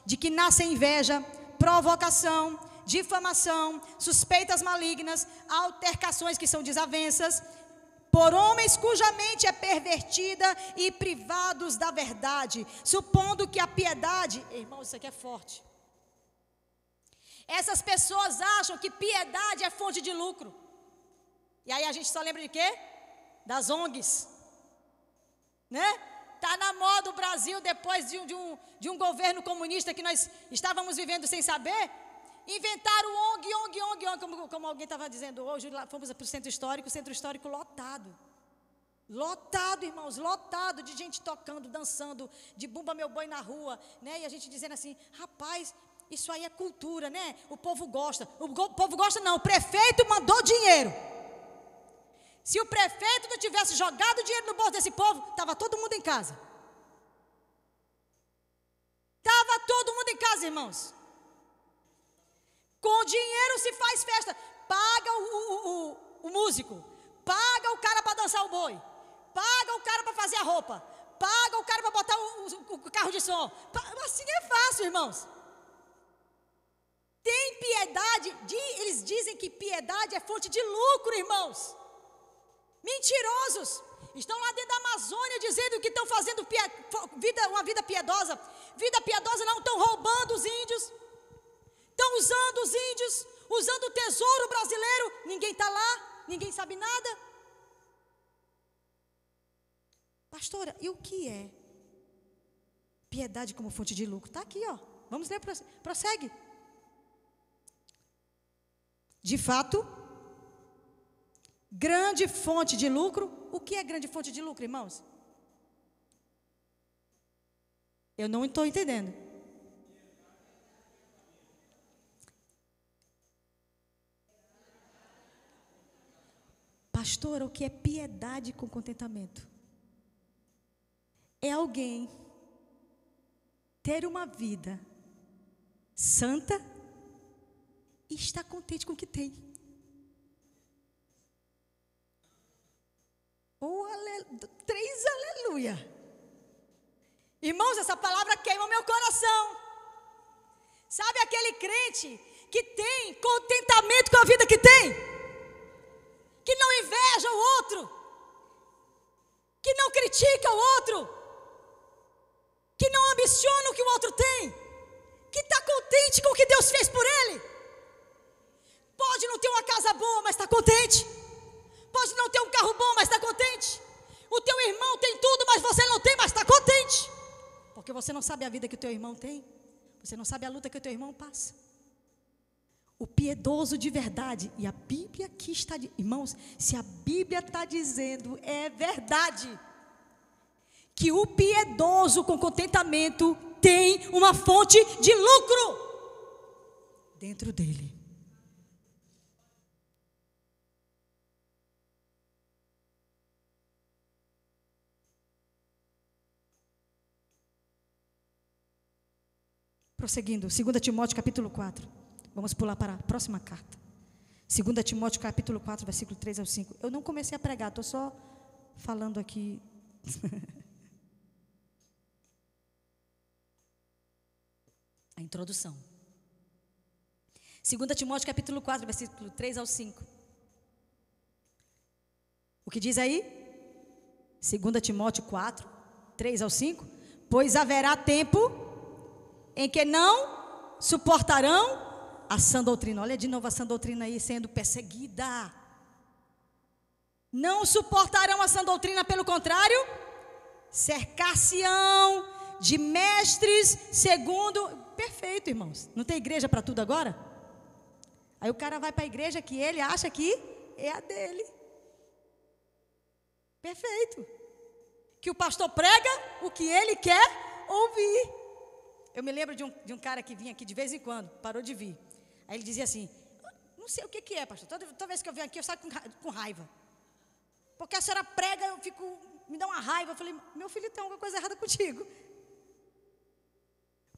de que nascem inveja, provocação, difamação, suspeitas malignas, altercações que são desavenças, por homens cuja mente é pervertida e privados da verdade, supondo que a piedade... Irmão, isso aqui é forte. Essas pessoas acham que piedade é fonte de lucro. E aí a gente só lembra de quê? Das ONGs. Né? Está na moda o Brasil, depois de um governo comunista que nós estávamos vivendo sem saber. Inventaram ONG, como alguém estava dizendo hoje, fomos para o centro histórico lotado. Lotado, irmãos, lotado de gente tocando, dançando, de bumba meu boi na rua, né? E a gente dizendo assim, rapaz, isso aí é cultura, né? O povo gosta. O povo gosta não, o prefeito mandou dinheiro. Se o prefeito não tivesse jogado dinheiro no bolso desse povo, estava todo mundo em casa. Estava todo mundo em casa, irmãos. Com dinheiro se faz festa. Paga o músico. Paga o cara para dançar o boi. Paga o cara para fazer a roupa. Paga o cara para botar o carro de som. Assim é fácil, irmãos. Tem piedade. Eles dizem que piedade é fonte de lucro, irmãos. Mentirosos. Estão lá dentro da Amazônia dizendo que estão fazendo uma vida piedosa. Vida piedosa não, estão roubando os índios. Estão usando os índios, usando o tesouro brasileiro. Ninguém está lá, ninguém sabe nada. Pastora, e o que é piedade como fonte de lucro? Está aqui, ó. Vamos ler, prossegue. De fato, grande fonte de lucro. O que é grande fonte de lucro, irmãos? Eu não estou entendendo. Pastora, o que é piedade com contentamento? É alguém ter uma vida santa e estar contente com o que tem. Oh, três aleluia. Irmãos, essa palavra queima o meu coração. Sabe aquele crente que tem contentamento com a vida que tem? Que não inveja o outro, que não critica o outro, que não ambiciona o que o outro tem, que está contente com o que Deus fez por ele. Pode não ter uma casa boa, mas está contente. Pode não ter um carro bom, mas está contente. O teu irmão tem tudo, mas você não tem, mas está contente. Porque você não sabe a vida que o teu irmão tem. Você não sabe a luta que o teu irmão passa. O piedoso de verdade. E a Bíblia aqui está... Irmãos, se a Bíblia está dizendo, é verdade. Que o piedoso com contentamento tem uma fonte de lucro dentro dele. Prosseguindo, 2 Timóteo capítulo 4. Vamos pular para a próxima carta. 2 Timóteo capítulo 4, versículo 3 ao 5. Eu não comecei a pregar, estou só falando aqui. A introdução. 2 Timóteo capítulo 4, versículo 3 ao 5. O que diz aí? 2 Timóteo 4, 3 ao 5. Pois haverá tempo em que não suportarão a sã doutrina. Olha de novo a sã doutrina aí sendo perseguida. Não suportarão a sã doutrina, pelo contrário, cercar-se-ão de mestres segundo... Perfeito, irmãos. Não tem igreja para tudo agora? Aí o cara vai para a igreja que ele acha que é a dele. Perfeito. Que o pastor prega o que ele quer ouvir. Eu me lembro de um cara que vinha aqui de vez em quando, parou de vir. Aí ele dizia assim, não sei o que é, pastor, toda vez que eu venho aqui eu saio com raiva. Porque a senhora prega, me dá uma raiva. Eu falei, meu filho, tem alguma coisa errada contigo.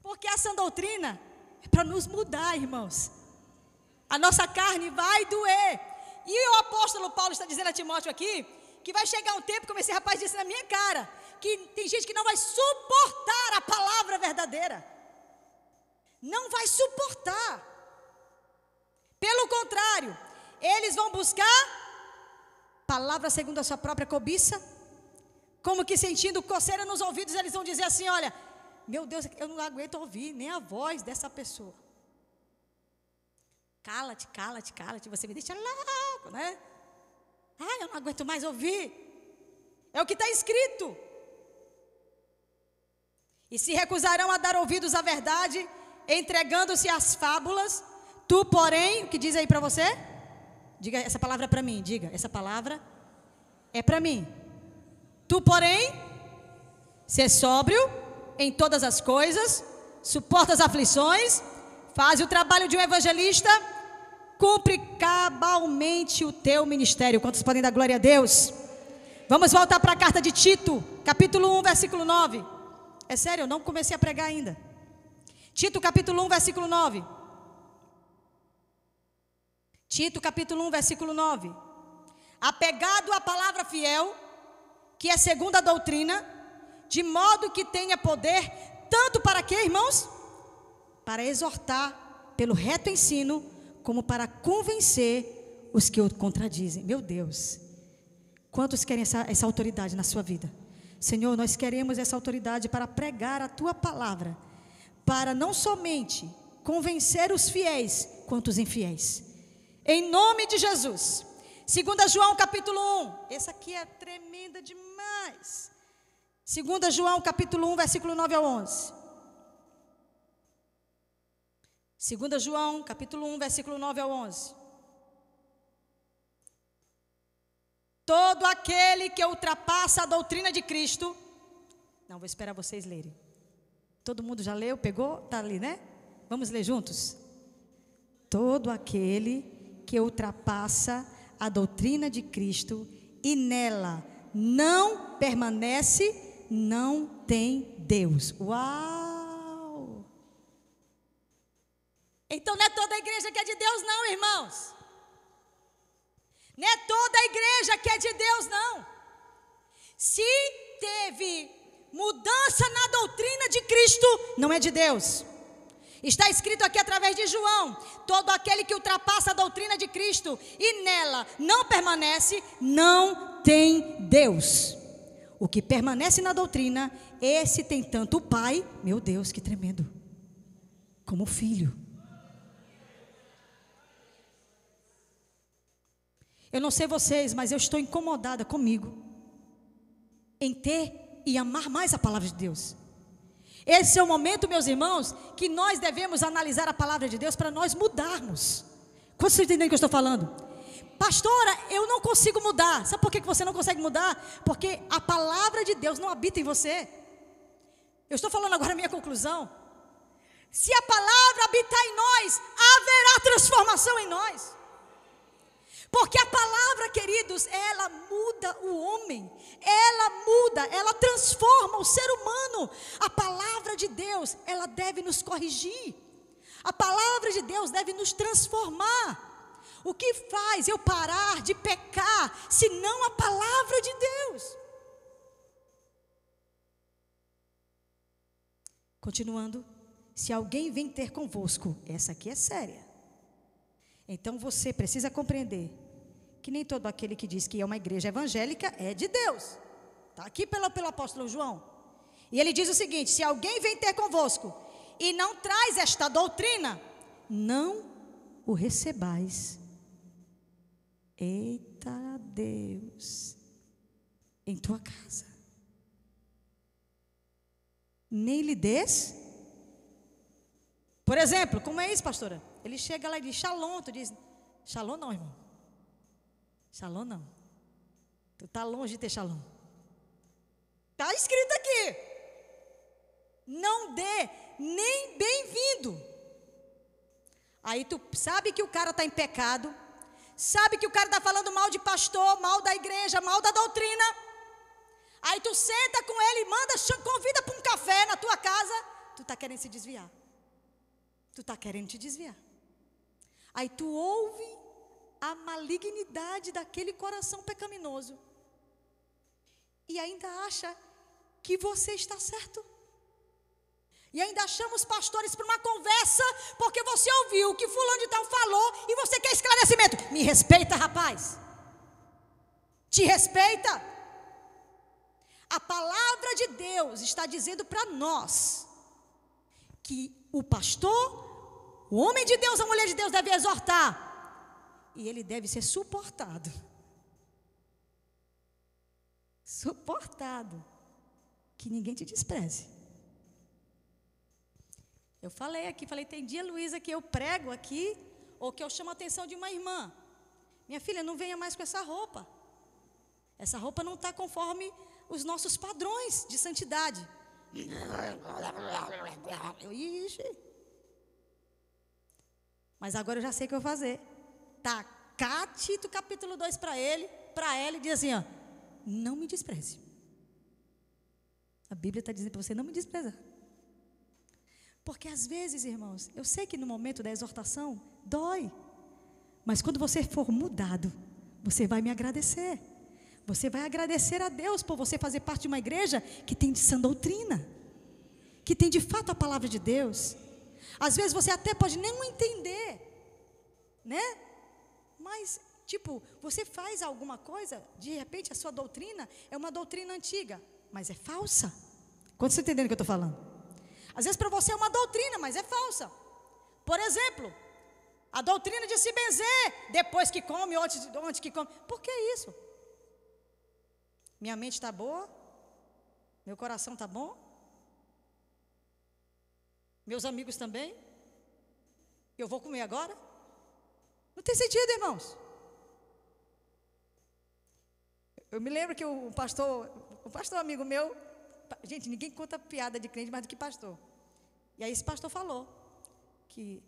Porque a sã doutrina é para nos mudar, irmãos. A nossa carne vai doer. E o apóstolo Paulo está dizendo a Timóteo aqui, que vai chegar um tempo, como esse rapaz disse na minha cara, que tem gente que não vai suportar a palavra verdadeira. Não vai suportar. Pelo contrário, eles vão buscar palavra segundo a sua própria cobiça, como que sentindo coceira nos ouvidos, eles vão dizer assim: olha, meu Deus, eu não aguento ouvir nem a voz dessa pessoa. Cala-te, cala-te, cala-te, você me deixa louco, né? Ah, eu não aguento mais ouvir. É o que está escrito. E se recusarão a dar ouvidos à verdade, entregando-se às fábulas. Tu, porém, o que diz aí para você? Diga essa palavra para mim, diga, essa palavra é para mim. Tu, porém, ser sóbrio em todas as coisas, suporta as aflições, faz o trabalho de um evangelista, cumpre cabalmente o teu ministério. Quantos podem dar glória a Deus? Vamos voltar para a carta de Tito, capítulo 1, versículo 9. É sério, eu não comecei a pregar ainda. Tito, capítulo 1, versículo 9. Tito, capítulo 1, versículo 9. Apegado à palavra fiel, que é segundo a doutrina, de modo que tenha poder, tanto para quê, irmãos? Para exortar pelo reto ensino, como para convencer os que o contradizem. Meu Deus, quantos querem essa autoridade na sua vida? Senhor, nós queremos essa autoridade para pregar a Tua palavra, para não somente convencer os fiéis, quanto os infiéis. Em nome de Jesus. 2 João capítulo 1. Essa aqui é tremenda demais. 2 João capítulo 1, versículo 9 ao 11. 2 João capítulo 1, versículo 9 ao 11. Todo aquele que ultrapassa a doutrina de Cristo. Não, vou esperar vocês lerem. Todo mundo já leu, pegou? Está ali, né? Vamos ler juntos? Todo aquele que ultrapassa a doutrina de Cristo e nela não permanece, não tem Deus. Uau! Então não é toda a igreja que é de Deus não, irmãos. Não é toda a igreja que é de Deus não. Se teve mudança na doutrina de Cristo, não é de Deus. Está escrito aqui através de João: todo aquele que ultrapassa a doutrina de Cristo e nela não permanece, não tem Deus. O que permanece na doutrina, esse tem tanto o Pai, meu Deus, que tremendo, como o Filho. Eu não sei vocês, mas eu estou incomodada comigo em ter e amar mais a palavra de Deus. Esse é o momento, meus irmãos, que nós devemos analisar a palavra de Deus para nós mudarmos. Quantos estão entendendo o que eu estou falando? Pastora, eu não consigo mudar. Sabe por que você não consegue mudar? Porque a palavra de Deus não habita em você. Eu estou falando agora a minha conclusão. Se a palavra habitar em nós, haverá transformação em nós. Porque a palavra, queridos, ela muda o homem, ela muda, ela transforma o ser humano. A palavra de Deus, ela deve nos corrigir. A palavra de Deus deve nos transformar. O que faz eu parar de pecar, se não a palavra de Deus? Continuando, se alguém vem ter convosco, essa aqui é séria. Então você precisa compreender que nem todo aquele que diz que é uma igreja evangélica é de Deus. Está aqui pelo apóstolo João. E ele diz o seguinte: se alguém vem ter convosco e não traz esta doutrina, não o recebais. Eita Deus, em tua casa. Nem lhe des. Por exemplo, como é isso, pastora? Ele chega lá e diz shalom, tu diz shalom não, irmão. Shalom não. Tu está longe de ter shalom. Está escrito aqui. Não dê nem bem-vindo. Aí tu sabe que o cara está em pecado. Sabe que o cara está falando mal de pastor, mal da igreja, mal da doutrina. Aí tu senta com ele, convida para um café na tua casa. Tu está querendo se desviar. Tu está querendo te desviar. Aí tu ouve a malignidade daquele coração pecaminoso. e ainda acha que você está certo. E ainda chamamos pastores para uma conversa, porque você ouviu o que fulano de tal falou e você quer esclarecimento. Me respeita, rapaz. Te respeita. A palavra de Deus está dizendo para nós que o pastor, o homem de Deus, a mulher de Deus deve exortar. E ele deve ser suportado. Suportado. Que ninguém te despreze. Eu falei aqui, tem dia, Luísa, que eu prego aqui, ou que eu chamo a atenção de uma irmã. Minha filha, não venha mais com essa roupa. Essa roupa não está conforme os nossos padrões de santidade. Ixi. Mas agora eu já sei o que eu vou fazer. Tacar Tito capítulo 2 para ela e dizer assim, ó, não me despreze. A Bíblia está dizendo para você não me desprezar. Porque às vezes, irmãos, eu sei que no momento da exortação dói, mas quando você for mudado, você vai me agradecer. Você vai agradecer a Deus por você fazer parte de uma igreja que tem de sã doutrina, que tem de fato a palavra de Deus. Às vezes você até pode nem entender, né? Mas, você faz alguma coisa, de repente a sua doutrina é uma doutrina antiga, mas é falsa. Quantos estão entendendo o que eu estou falando? Às vezes para você é uma doutrina, mas é falsa. Por exemplo, a doutrina de se benzer depois que come, antes que come. Por que isso? Minha mente está boa? Meu coração está bom? Meus amigos também? Eu vou comer agora? Não tem sentido, irmãos. Eu me lembro que o pastor amigo meu, gente, ninguém conta piada de crente mais do que pastor. E aí esse pastor falou que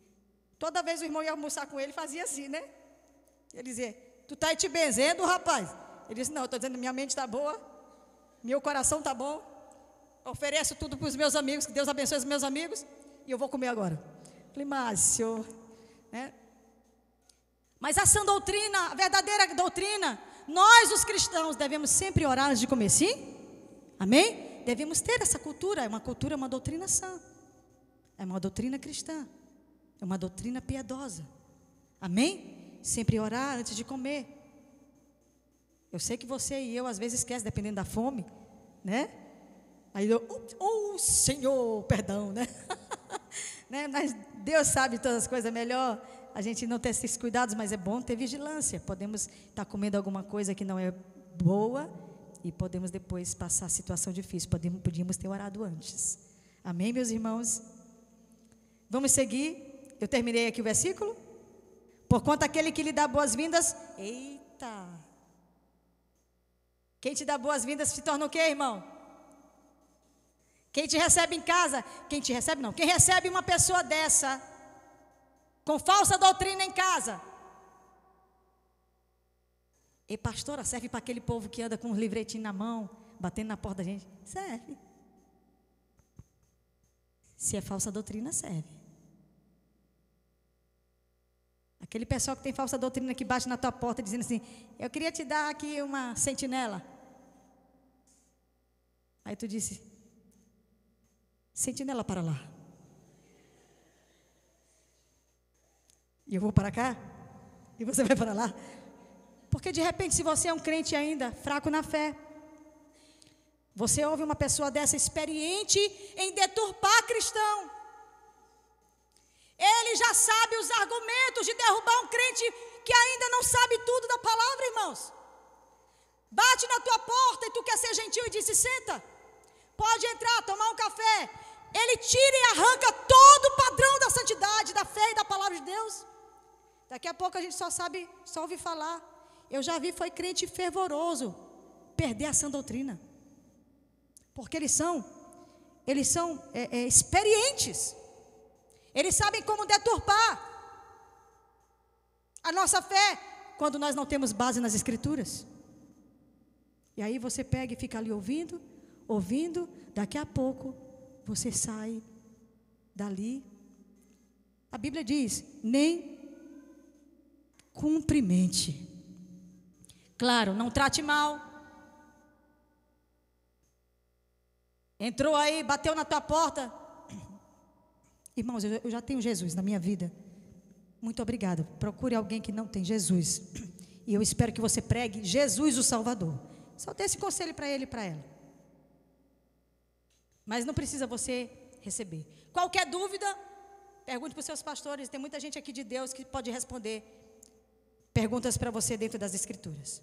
toda vez o irmão ia almoçar com ele, fazia assim, né? Ele dizia, tu tá aí te benzendo, rapaz? Ele disse, não, eu estou dizendo, minha mente está boa, meu coração está bom, ofereço tudo para os meus amigos, que Deus abençoe os meus amigos, e eu vou comer agora. Falei, mas senhor, né? Mas a sã doutrina, a verdadeira doutrina, nós os cristãos devemos sempre orar antes de comer, sim? Amém? Devemos ter essa cultura, é uma doutrina sã, é uma doutrina cristã, é uma doutrina piedosa, amém? Sempre orar antes de comer. Eu sei que você e eu às vezes esquece, dependendo da fome, né? Aí Senhor, perdão, né? Né? Mas Deus sabe todas as coisas, é melhor a gente não ter esses cuidados, mas é bom ter vigilância. Podemos estar comendo alguma coisa que não é boa e podemos depois passar situação difícil. Podíamos ter orado antes. Amém, meus irmãos? Vamos seguir. Eu terminei aqui o versículo. Porquanto aquele que lhe dá boas-vindas, eita! Quem te dá boas-vindas se torna o quê, irmão? Quem te recebe em casa, quem recebe uma pessoa dessa, com falsa doutrina em casa. E pastora, serve para aquele povo que anda com um livretinho na mão, batendo na porta da gente? Serve. Se é falsa doutrina, serve. Aquele pessoal que tem falsa doutrina que bate na tua porta dizendo assim, eu queria te dar aqui uma sentinela. Aí tu disse, sentinela para lá. E eu vou para cá? E você vai para lá? Porque de repente, se você é um crente ainda, fraco na fé, você ouve uma pessoa dessa experiente em deturpar cristão. Ele já sabe os argumentos de derrubar um crente que ainda não sabe tudo da palavra, irmãos. Bate na tua porta e tu quer ser gentil e diz, senta. Pode entrar, tomar um café. Ele tira e arranca todo o padrão da santidade, da fé e da palavra de Deus. Daqui a pouco a gente só ouve falar. Eu já vi, foi crente fervoroso perder a sã doutrina. Porque eles são experientes. Eles sabem como deturpar a nossa fé quando nós não temos base nas Escrituras. E aí você pega e fica ali ouvindo, daqui a pouco você sai dali. A Bíblia diz, nem cumprimente. Claro, não trate mal, Entrou aí, bateu na tua porta. Irmãos, eu já tenho Jesus na minha vida. Muito obrigada. Procure alguém que não tem Jesus. E eu espero que você pregue Jesus o Salvador. Só dê esse conselho para ele e para ela. Mas não precisa você receber. Qualquer dúvida, pergunte para os seus pastores. Tem muita gente aqui de Deus que pode responder perguntas para você dentro das Escrituras.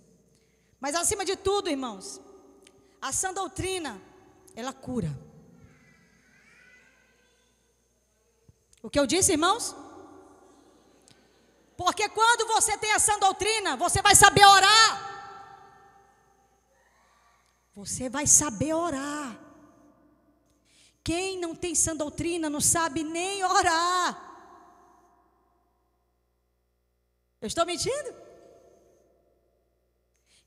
Mas acima de tudo, irmãos, a sã doutrina, ela cura. O que eu disse, irmãos? Porque quando você tem a sã doutrina, você vai saber orar. Você vai saber orar. Quem não tem sã doutrina não sabe nem orar. Eu estou mentindo?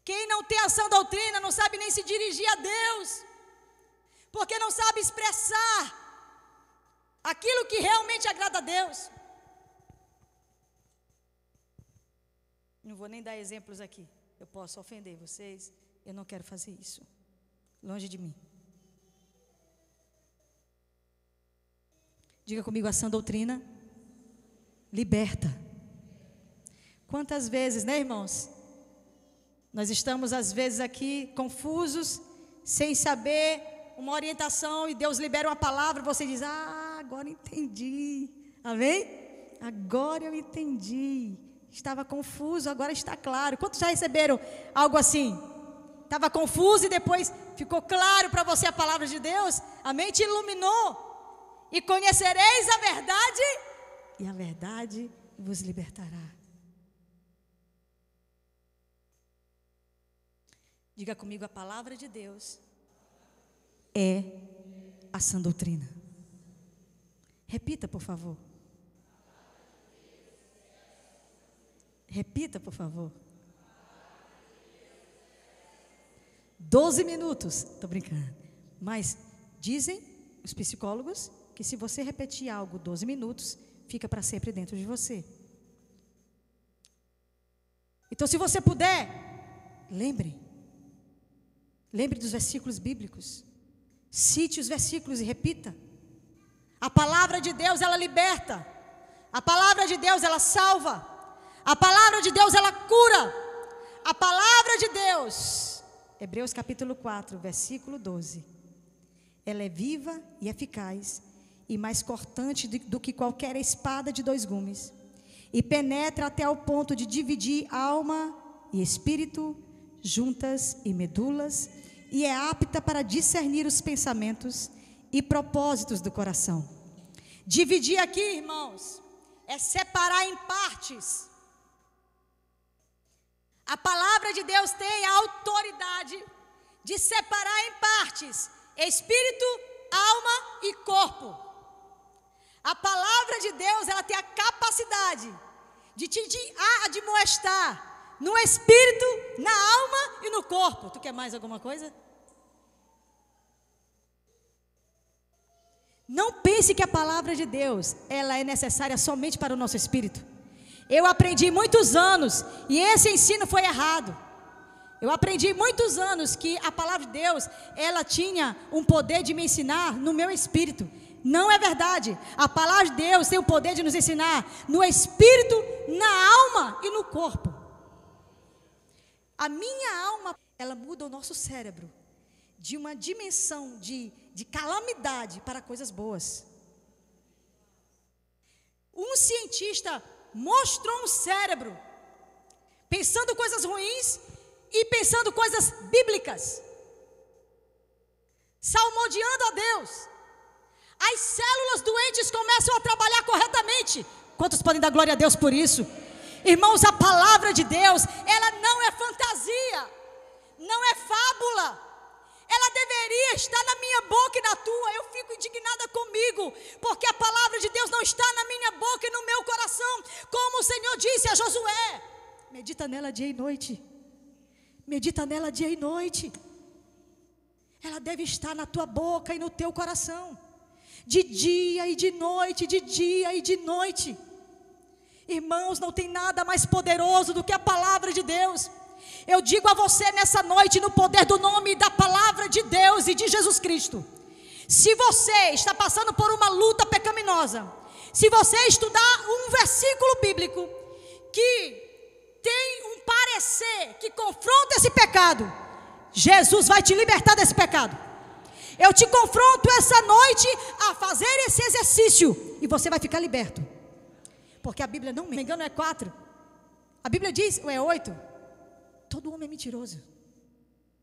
Quem não tem a sã doutrina não sabe nem se dirigir a Deus, porque não sabe expressar aquilo que realmente agrada a Deus. Não vou nem dar exemplos aqui. Eu posso ofender vocês. Eu não quero fazer isso. Longe de mim. Diga comigo, a sã doutrina liberta. Quantas vezes, né, irmãos? Nós estamos às vezes aqui confusos, sem saber uma orientação, e Deus libera uma palavra, você diz: ah, agora entendi. Amém? Agora eu entendi. Estava confuso, agora está claro. Quantos já receberam algo assim? Estava confuso e depois ficou claro para você a palavra de Deus? Amém? Te iluminou. E conhecereis a verdade, e a verdade vos libertará. Diga comigo, a palavra de Deus é a sã doutrina. Repita, por favor. Repita, por favor. 12 minutos. Estou brincando. Mas dizem os psicólogos que se você repetir algo 12 minutos, fica para sempre dentro de você. Então, se você puder, lembre dos versículos bíblicos. Cite os versículos e repita. A palavra de Deus, ela liberta. A palavra de Deus, ela salva. A palavra de Deus, ela cura. A palavra de Deus, Hebreus capítulo 4, versículo 12. Ela é viva e eficaz, e mais cortante do que qualquer espada de 2 gumes, e penetra até o ponto de dividir alma e espírito, juntas e medulas, e é apta para discernir os pensamentos e propósitos do coração. Dividir aqui, irmãos, é separar em partes. A palavra de Deus tem a autoridade de separar em partes espírito, alma e corpo. A palavra de Deus, ela tem a capacidade de te admoestar no espírito, na alma e no corpo. Tu quer mais alguma coisa? Não pense que a palavra de Deus, ela é necessária somente para o nosso espírito. Eu aprendi muitos anos, e esse ensino foi errado. Eu aprendi muitos anos que a palavra de Deus, ela tinha um poder de me ensinar no meu espírito. Não é verdade. A palavra de Deus tem o poder de nos ensinar no espírito, na alma e no corpo. A minha alma, ela muda o nosso cérebro de uma dimensão de calamidade para coisas boas. Um cientista mostrou um cérebro pensando coisas ruins e pensando coisas bíblicas, salmodiando a Deus. As células doentes começam a trabalhar corretamente. Quantos podem dar glória a Deus por isso? Irmãos, a palavra de Deus, ela não é fantasia, não é fábula. Ela deveria estar na minha boca e na tua. Eu fico indignada comigo, porque a palavra de Deus não está na minha boca e no meu coração, como o Senhor disse a Josué: medita nela dia e noite. Medita nela dia e noite. Ela deve estar na tua boca e no teu coração, de dia e de noite, de dia e de noite. Irmãos, não tem nada mais poderoso do que a palavra de Deus. Eu digo a você nessa noite, no poder do nome e da palavra de Deus e de Jesus Cristo: Se você está passando por uma luta pecaminosa, se você estudar um versículo bíblico que tem um parecer que confronta esse pecado, Jesus vai te libertar desse pecado. Eu te confronto essa noite a fazer esse exercício e você vai ficar liberto. Porque a Bíblia, não me engano, é 4. A Bíblia diz, ou é 8? Todo homem é mentiroso.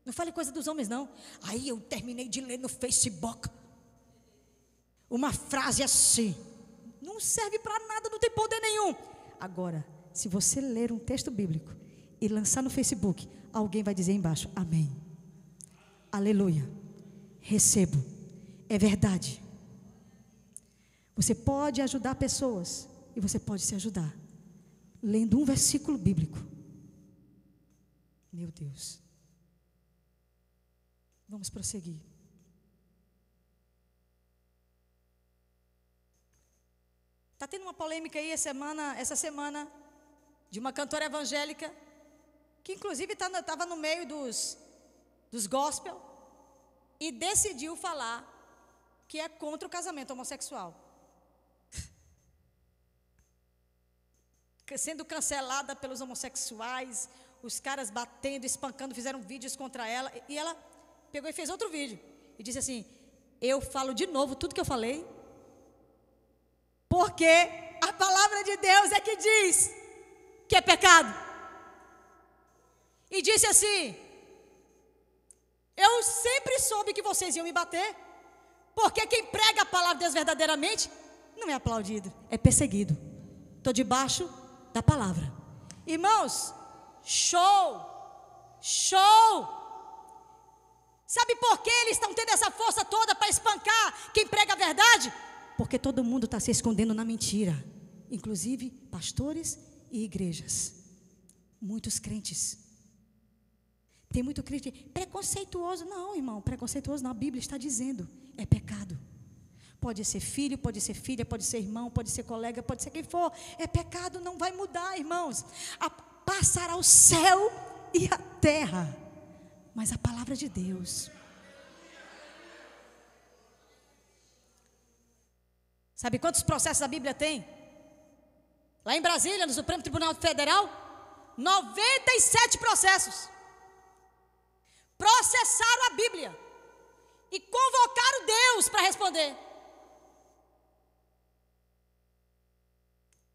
Não fale coisa dos homens, não. Aí eu terminei de ler no Facebook uma frase assim. Não serve para nada, não tem poder nenhum. Agora, se você ler um texto bíblico e lançar no Facebook, alguém vai dizer embaixo, amém. Aleluia. Recebo. É verdade. Você pode ajudar pessoas e você pode se ajudar lendo um versículo bíblico. Meu Deus. Vamos prosseguir. Está tendo uma polêmica aí essa semana de uma cantora evangélica que inclusive estava no meio dos gospel e decidiu falar que é contra o casamento homossexual. Sendo cancelada pelos homossexuais, os caras batendo, espancando, fizeram vídeos contra ela, e ela pegou e fez outro vídeo e disse assim: eu falo de novo tudo que eu falei, porque a palavra de Deus é que diz que é pecado. E disse assim: eu sempre soube que vocês iam me bater, porque quem prega a palavra de Deus verdadeiramente não é aplaudido, é perseguido. Estou debaixo da palavra. Irmãos, show. Sabe por que eles estão tendo essa força toda para espancar quem prega a verdade? Porque todo mundo está se escondendo na mentira, inclusive pastores e igrejas. Muitos crentes. Tem muito crente preconceituoso. Não, irmão, preconceituoso não, a Bíblia está dizendo, é pecado. Pode ser filho, pode ser filha, pode ser irmão, pode ser colega, pode ser quem for. É pecado, não vai mudar, irmãos. Passará o céu e a terra, mas a palavra de Deus. Sabe quantos processos a Bíblia tem? Lá em Brasília, no Supremo Tribunal Federal, 97 processos. Processaram a Bíblia e convocaram Deus para responder.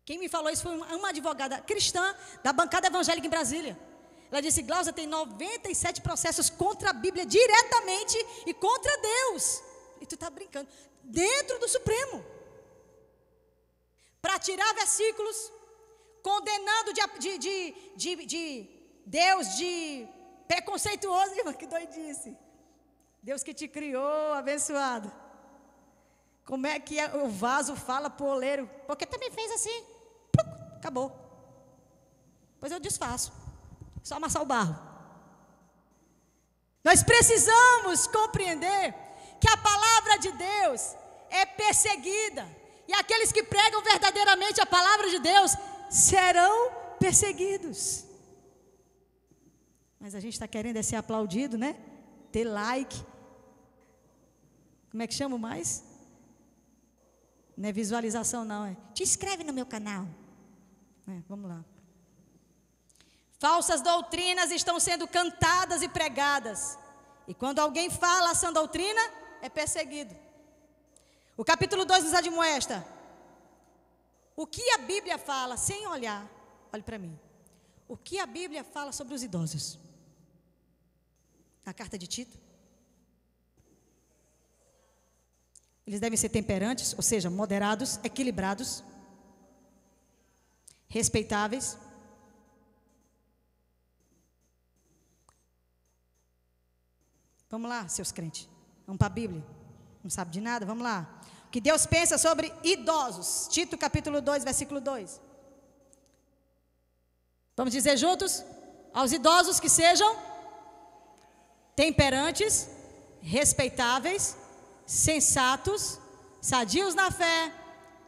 Quem me falou isso foi uma advogada cristã da bancada evangélica em Brasília. Ela disse: Glaucia, tem 97 processos contra a Bíblia diretamente e contra Deus. E tu está brincando. Dentro do Supremo. Para tirar versículos, condenando de Deus de preconceituoso. Irmão, que doidice. Deus que te criou, abençoado. Como é que o vaso fala pro oleiro? Porque também fez assim. Acabou. Pois eu desfaço. Só amassar o barro. Nós precisamos compreender que a palavra de Deus é perseguida. E aqueles que pregam verdadeiramente a palavra de Deus serão perseguidos. Mas a gente está querendo ser aplaudido, né? Ter like. Como é que chama mais? Não é visualização, não. É te inscreve no meu canal. Vamos lá. Falsas doutrinas estão sendo cantadas e pregadas. E quando alguém fala essa doutrina, é perseguido. O capítulo 2 nos admoesta. O que a Bíblia fala, sem olhar, olhe para mim. O que a Bíblia fala sobre os idosos? Na carta de Tito. Eles devem ser temperantes, ou seja, moderados, equilibrados, respeitáveis. Vamos lá, seus crentes. Vamos para a Bíblia. Não sabe de nada? Vamos lá. O que Deus pensa sobre idosos. Tito capítulo 2, versículo 2. Vamos dizer juntos? Aos idosos que sejam temperantes, respeitáveis, sensatos, sadios na fé,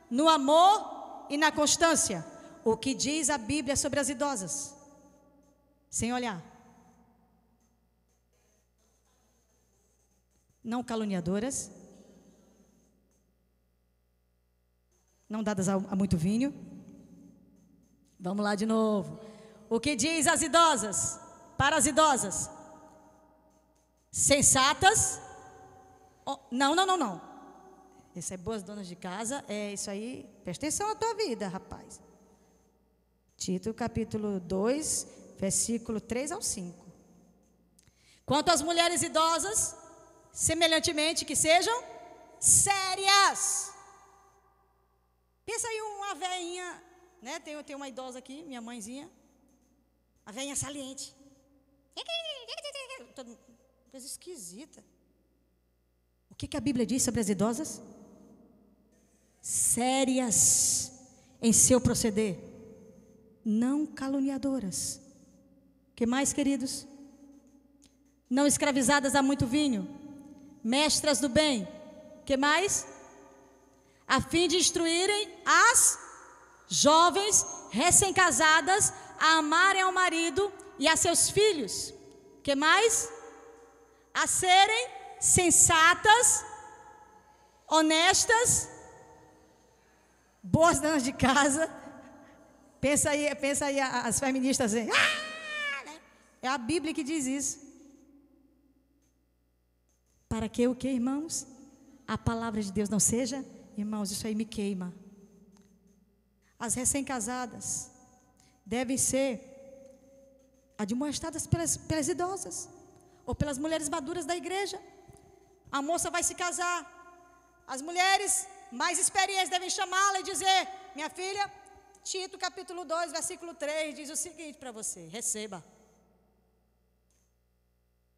no amor e na constância. O que diz a Bíblia sobre as idosas? Sem olhar. Não caluniadoras, não dadas a muito vinho. Vamos lá de novo. O que diz as idosas? Para as idosas? Sensatas. Não. Isso é boas donas de casa. É isso aí. Presta atenção na tua vida, rapaz. Tito, capítulo 2, versículo 3 ao 5. Quanto às mulheres idosas, semelhantemente que sejam sérias. Pensa aí uma velhinha, né? Tem uma idosa aqui, minha mãezinha. A velhinha saliente. Coisa esquisita. O que a Bíblia diz sobre as idosas? Sérias em seu proceder, não caluniadoras. Que mais, queridos? Não escravizadas a muito vinho, mestras do bem. Que mais? A fim de instruírem as jovens recém-casadas a amarem ao marido e a seus filhos. Que mais? A serem sensatas, honestas, boas donas de casa. Pensa aí as feministas assim, né? É a Bíblia que diz isso. Para que o que, irmãos? A palavra de Deus não seja, irmãos, isso aí me queima. As recém-casadas devem ser admoestadas pelas idosas ou pelas mulheres maduras da igreja. A moça vai se casar, as mulheres mais experientes devem chamá-la e dizer: minha filha, Tito capítulo 2, versículo 3 diz o seguinte para você: receba.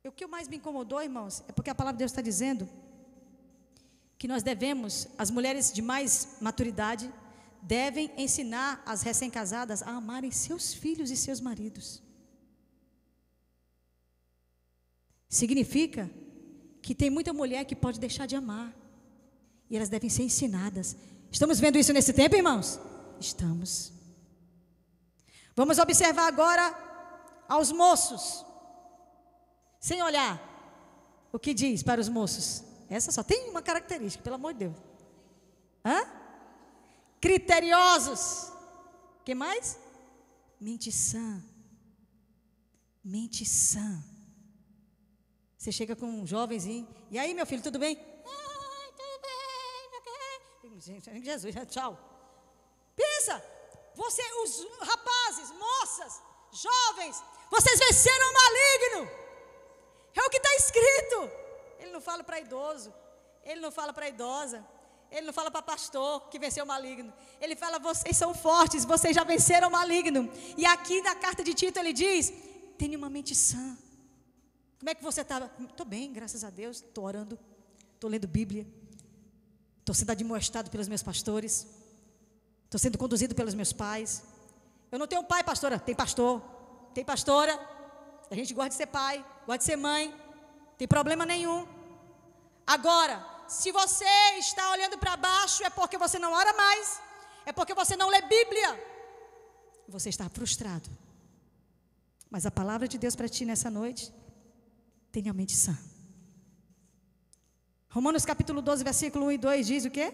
E o que mais me incomodou, irmãos, é porque a palavra de Deus está dizendo que nós devemos, as mulheres de mais maturidade, devem ensinar as recém-casadas a amarem seus filhos e seus maridos. Significa que tem muita mulher que pode deixar de amar, e elas devem ser ensinadas. Estamos vendo isso nesse tempo, irmãos? Estamos. Vamos observar agora aos moços, sem olhar o que diz para os moços. Essa só tem uma característica, pelo amor de Deus. Criteriosos. Que mais? Mente sã. Mente sã. Você chega com um jovenzinho: e aí, meu filho, tudo bem? Ai, tudo bem. Jesus, tchau. Pensa, os rapazes, moças, jovens, vocês venceram o maligno. É o que está escrito. Ele não fala para idoso, ele não fala para idosa, ele não fala para pastor que venceu o maligno. Ele fala: vocês são fortes, vocês já venceram o maligno. E aqui na carta de Tito ele diz: tenha uma mente sã. Como é que você está? Estou bem, graças a Deus. Estou orando, estou lendo Bíblia, estou sendo admoestado pelos meus pastores, estou sendo conduzido pelos meus pais. Eu não tenho pai, pastora. Tem pastor, tem pastora. A gente gosta de ser pai, gosta de ser mãe, não tem problema nenhum. Agora, se você está olhando para baixo, é porque você não ora mais, é porque você não lê Bíblia, você está frustrado. Mas a palavra de Deus para ti nessa noite: tenha a mente sã. Romanos capítulo 12, versículo 1 e 2 diz o quê?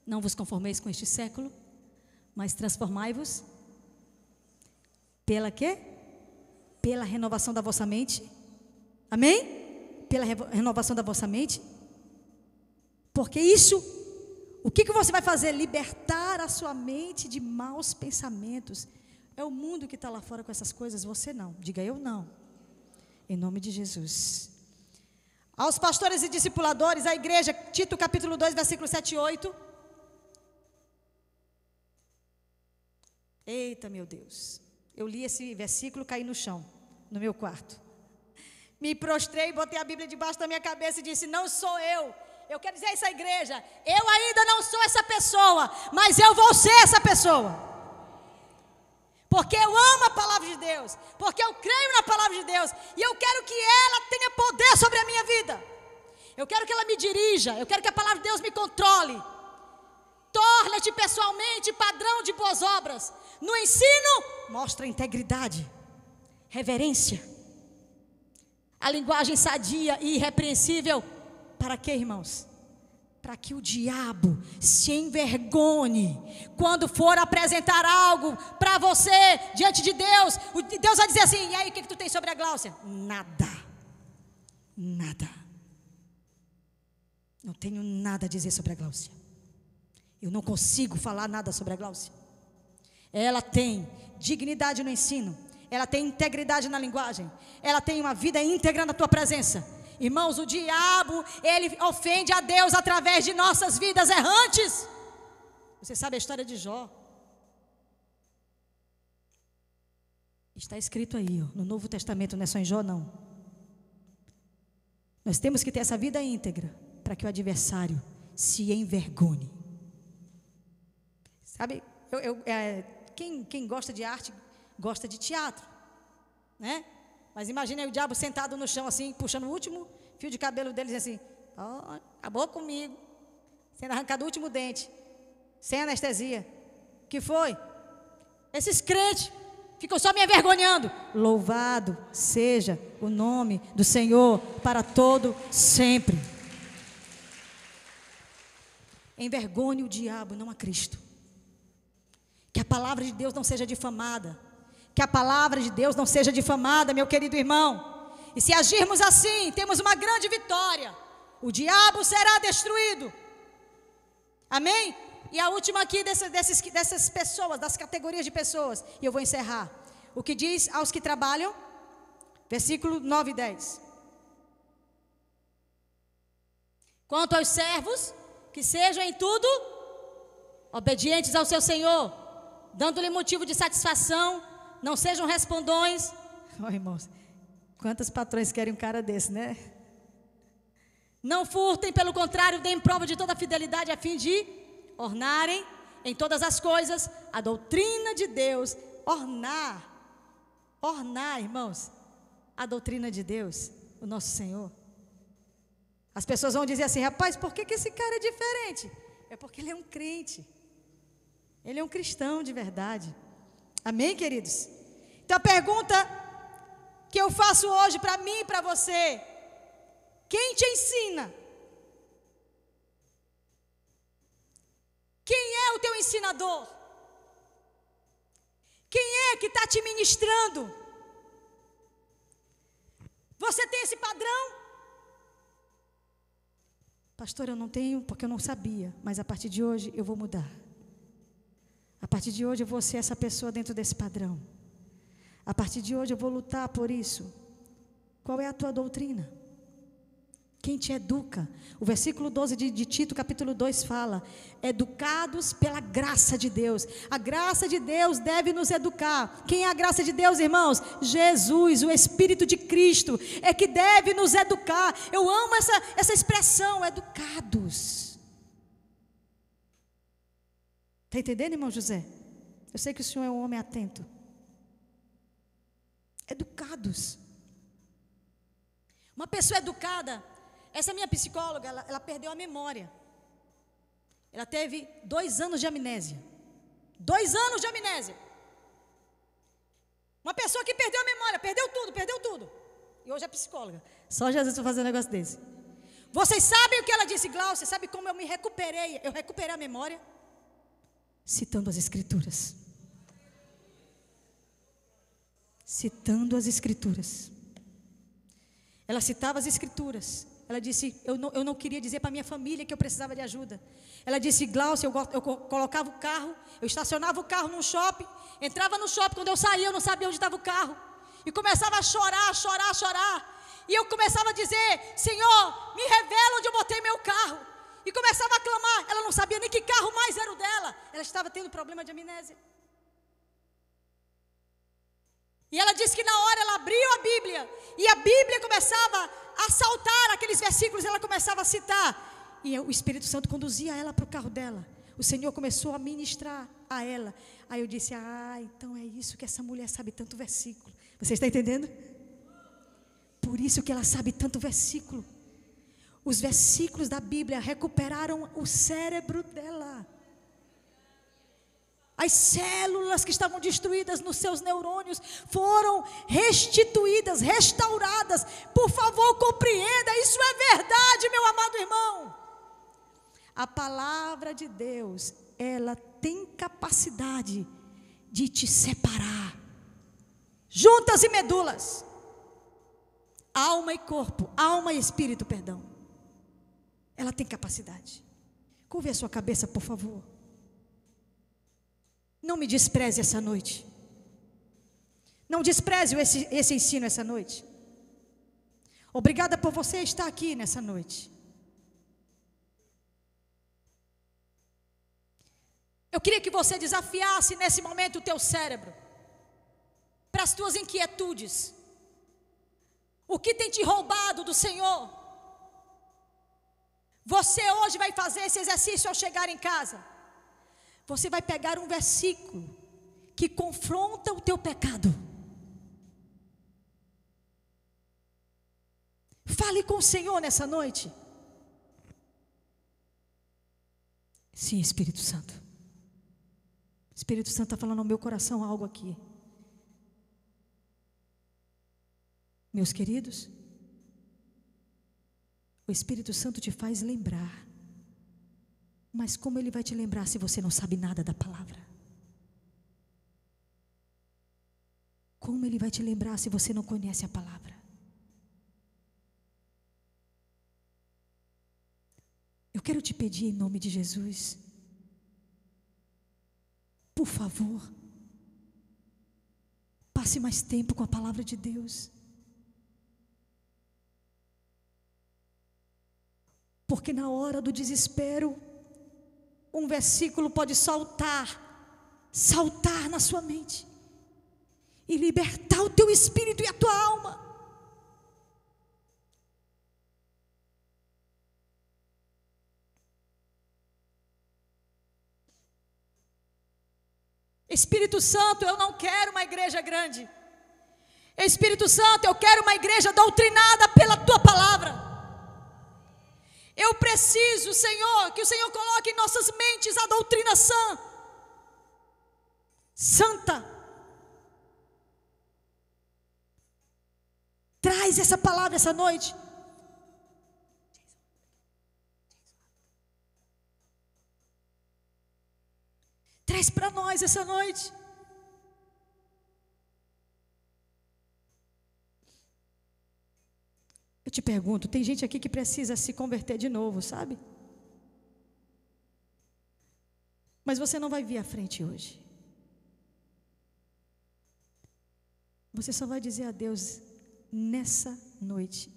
Não vos conformeis com este século, mas transformai-vos pela quê? Pela renovação da vossa mente. Amém? Pela renovação da vossa mente. Porque isso, o que você vai fazer? Libertar a sua mente de maus pensamentos. É o mundo que está lá fora com essas coisas, você não. Diga: eu não. Em nome de Jesus. Aos pastores e discipuladores, a igreja, Tito capítulo 2, versículo 7 e 8. Eita, meu Deus. Eu li esse versículo, caí no chão, no meu quarto. Me prostrei, botei a Bíblia debaixo da minha cabeça e disse: não sou eu. Eu quero dizer a essa igreja: eu ainda não sou essa pessoa, mas eu vou ser essa pessoa. Porque eu amo a palavra de Deus, porque eu creio na palavra de Deus, e eu quero que ela tenha poder sobre a minha vida. Eu quero que ela me dirija, eu quero que a palavra de Deus me controle. Torna-te pessoalmente padrão de boas obras. No ensino, mostra integridade, reverência, a linguagem sadia e irrepreensível. Para quê, irmãos? para que o diabo se envergonhe quando for apresentar algo para você diante de Deus. Deus vai dizer assim: e aí, o que tu tem sobre a Gláucia? Nada. Não tenho nada a dizer sobre a Gláucia. Eu não consigo falar nada sobre a Gláucia. Ela tem dignidade no ensino, ela tem integridade na linguagem, ela tem uma vida íntegra na tua presença. Irmãos, o diabo, ele ofende a Deus através de nossas vidas errantes. Você sabe a história de Jó? Está escrito aí, ó, no Novo Testamento, não é só em Jó não. Nós temos que ter essa vida íntegra para que o adversário se envergonhe. Sabe, quem gosta de arte, gosta de teatro, né? Mas imagina aí o diabo sentado no chão assim, puxando o último fio de cabelo dele, dizendo assim: oh, acabou comigo, sendo arrancado o último dente, sem anestesia. Que foi? Esses crentes ficam só me envergonhando. Louvado seja o nome do Senhor para todo sempre. Envergonhe o diabo, não a Cristo. Que a palavra de Deus não seja difamada. Que a palavra de Deus não seja difamada, meu querido irmão. E se agirmos assim, temos uma grande vitória. O diabo será destruído. Amém? E a última aqui dessas pessoas, das categorias de pessoas, e eu vou encerrar. O que diz aos que trabalham? Versículo 9 e 10. Quanto aos servos, que sejam em tudo obedientes ao seu Senhor, dando-lhe motivo de satisfação, não sejam respondões. Oh, irmãos, quantos patrões querem um cara desse, né? Não furtem, pelo contrário, deem prova de toda a fidelidade, a fim de ornarem em todas as coisas a doutrina de Deus. Ornar, irmãos, a doutrina de Deus, o nosso Senhor. As pessoas vão dizer assim: rapaz, por que esse cara é diferente? É porque ele é um crente. Ele é um cristão de verdade. Amém, queridos? Então a pergunta que eu faço hoje para mim e para você: quem te ensina? Quem é o teu ensinador? Quem é que está te ministrando? Você tem esse padrão? Pastor, eu não tenho porque eu não sabia, mas a partir de hoje eu vou mudar. A partir de hoje eu vou ser essa pessoa dentro desse padrão. A partir de hoje eu vou lutar por isso. Qual é a tua doutrina? Quem te educa? O versículo 12 de Tito, capítulo 2 fala: educados pela graça de Deus. A graça de Deus deve nos educar. Quem é a graça de Deus, irmãos? Jesus, o Espírito de Cristo é que deve nos educar. Eu amo essa expressão, educados. Está entendendo, irmão José? Eu sei que o senhor é um homem atento. Educados. Uma pessoa educada. Essa minha psicóloga, ela perdeu a memória. Ela teve 2 anos de amnésia. 2 anos de amnésia. Uma pessoa que perdeu a memória, perdeu tudo. E hoje é psicóloga. Só Jesus para fazer um negócio desse. Vocês sabem o que ela disse, Gláucia? Sabe como eu me recuperei? Eu recuperei a memória citando as Escrituras. Citando as Escrituras. Ela citava as Escrituras. Ela disse: eu não queria dizer para minha família que eu precisava de ajuda. Ela disse: Gláucia, eu colocava o carro, eu estacionava o carro num shopping, entrava no shopping, quando eu saía eu não sabia onde estava o carro, e começava a chorar, e eu começava a dizer: Senhor, me revela onde eu botei meu carro, e começava a clamar. Ela não sabia nem que carro mais era o dela, ela estava tendo problema de amnésia. E ela disse que na hora ela abriu a Bíblia, e a Bíblia começava a saltar aqueles versículos, ela começava a citar, e o Espírito Santo conduzia ela para o carro dela. O Senhor começou a ministrar a ela. Aí eu disse: então é isso que essa mulher sabe tanto versículo. Você está entendendo? Por isso que ela sabe tanto versículo. Os versículos da Bíblia recuperaram o cérebro dela. As células que estavam destruídas nos seus neurônios foram restituídas, restauradas. Por favor, compreenda, isso é verdade, meu amado irmão. A palavra de Deus, ela tem capacidade de te separar, juntas e medulas, alma e corpo, alma e espírito, perdão. Ela tem capacidade. Curve a sua cabeça, por favor. Não me despreze essa noite. Não despreze esse ensino essa noite. Obrigada por você estar aqui nessa noite. Eu queria que você desafiasse nesse momento o teu cérebro para as tuas inquietudes. O que tem te roubado do Senhor? Você hoje vai fazer esse exercício ao chegar em casa. Você vai pegar um versículo que confronta o teu pecado. Fale com o Senhor nessa noite. Sim, Espírito Santo. Espírito Santo está falando ao meu coração algo aqui. Meus queridos, o Espírito Santo te faz lembrar. Mas como ele vai te lembrar se você não sabe nada da palavra? Como ele vai te lembrar se você não conhece a palavra? Eu quero te pedir em nome de Jesus, por favor, passe mais tempo com a palavra de Deus. Porque na hora do desespero, um versículo pode saltar na sua mente e libertar o teu espírito e a tua alma. Espírito Santo, eu não quero uma igreja grande. Espírito Santo, eu quero uma igreja doutrinada pela tua palavra. Eu preciso, Senhor, que o Senhor coloque em nossas mentes a doutrina santa. Traz essa palavra essa noite. Traz para nós essa noite. Eu te pergunto, tem gente aqui que precisa se converter de novo, sabe? Mas você não vai vir à frente hoje. Você só vai dizer a Deus nessa noite.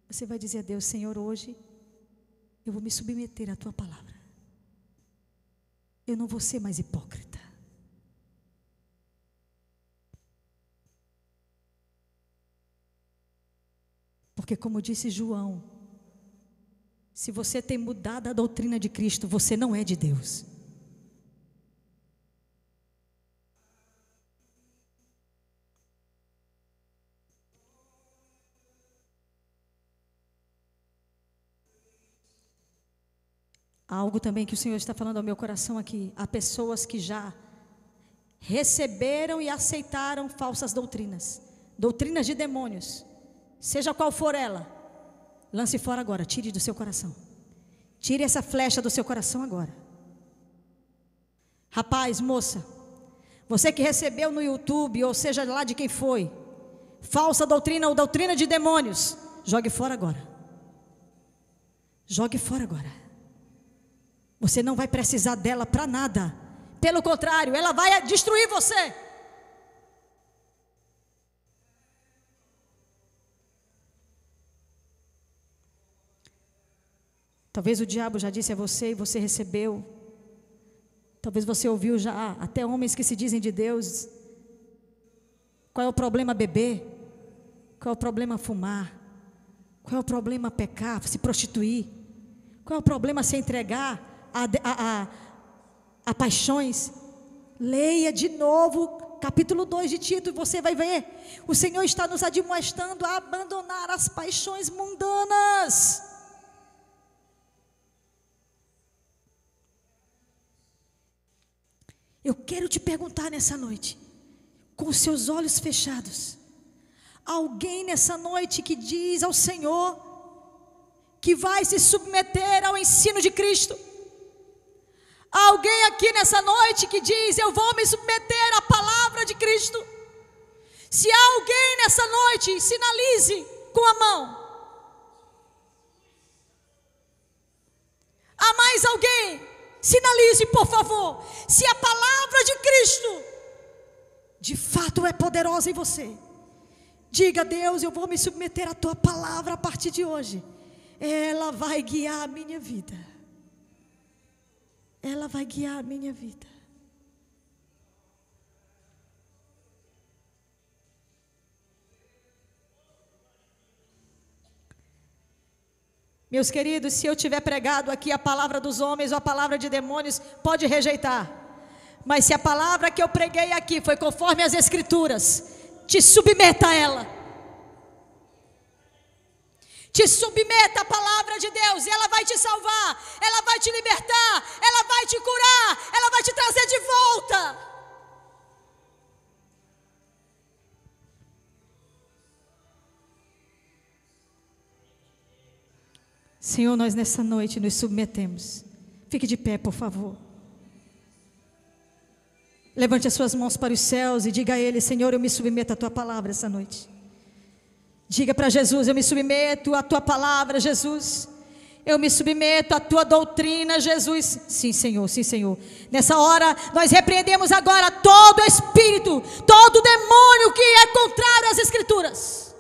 Você vai dizer a Deus: Senhor, hoje eu vou me submeter à tua palavra. Eu não vou ser mais hipócrita. Porque como disse João, se você tem mudado a doutrina de Cristo, você não é de Deus. Há algo também que o Senhor está falando ao meu coração aqui. Há pessoas que já receberam e aceitaram falsas doutrinas. Doutrinas de demônios. Seja qual for ela, lance fora agora, tire do seu coração. Tire essa flecha do seu coração agora. Rapaz, moça, você que recebeu no YouTube, ou seja lá de quem foi, falsa doutrina ou doutrina de demônios, jogue fora agora. Jogue fora agora. Você não vai precisar dela para nada. Pelo contrário, ela vai destruir você. Talvez o diabo já disse a você e você recebeu. Talvez você ouviu já até homens que se dizem de Deus. Qual é o problema beber? Qual é o problema fumar? Qual é o problema pecar, se prostituir? Qual é o problema se entregar a paixões? Leia de novo capítulo 2 de Tito e você vai ver. O Senhor está nos admoestando a abandonar as paixões mundanas. Eu quero te perguntar nessa noite, com os seus olhos fechados, alguém nessa noite que diz ao Senhor: que vai se submeter ao ensino de Cristo. Há alguém aqui nessa noite que diz: eu vou me submeter à palavra de Cristo. Se há alguém nessa noite, sinalize com a mão. Há mais alguém? Sinalize, por favor. Se a palavra de Cristo de fato é poderosa em você, diga: Deus, eu vou me submeter à tua palavra a partir de hoje. Ela vai guiar a minha vida. Ela vai guiar a minha vida. Meus queridos, se eu tiver pregado aqui a palavra dos homens ou a palavra de demônios, pode rejeitar. Mas se a palavra que eu preguei aqui foi conforme as Escrituras, te submeta a ela. Te submeta à palavra de Deus, e ela vai te salvar, ela vai te libertar, ela vai te curar, ela vai te trazer de volta. Senhor, nós nessa noite nos submetemos. Fique de pé, por favor. Levante as suas mãos para os céus e diga a Ele: Senhor, eu me submeto à tua palavra essa noite. Diga para Jesus: eu me submeto à tua palavra, Jesus. Eu me submeto à tua doutrina, Jesus. Sim, Senhor, sim, Senhor. Nessa hora, nós repreendemos agora todo espírito, todo demônio que é contrário às Escrituras.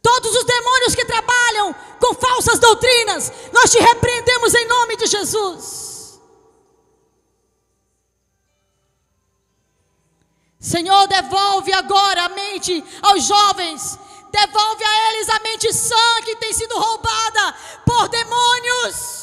Todos os demônios que trabalham com falsas doutrinas, nós te repreendemos em nome de Jesus. Senhor, devolve agora a mente aos jovens. Devolve a eles a mente sã que tem sido roubada por demônios.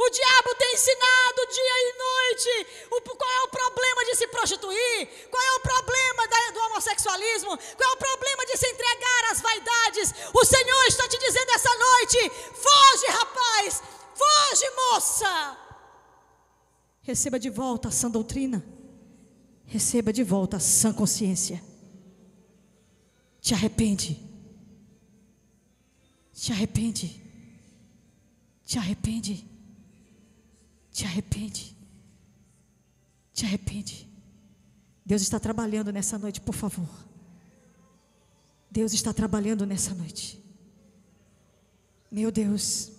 O diabo tem ensinado dia e noite qual é o problema de se prostituir, qual é o problema do homossexualismo, qual é o problema de se entregar às vaidades. O Senhor está te dizendo essa noite: foge, rapaz, foge, moça. Receba de volta a sã doutrina, receba de volta a sã consciência. Te arrepende, te arrepende, te arrepende. Te arrepende. Te arrepende. Deus está trabalhando nessa noite, por favor. Deus está trabalhando nessa noite. Meu Deus.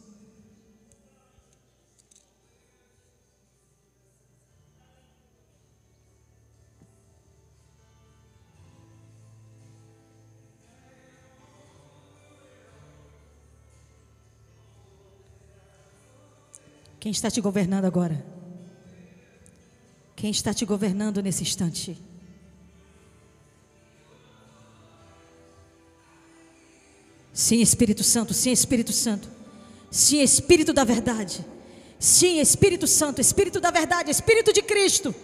Quem está te governando agora? Quem está te governando nesse instante? Sim, Espírito Santo, sim, Espírito Santo. Sim, Espírito da verdade. Sim, Espírito Santo, Espírito da verdade, Espírito de Cristo.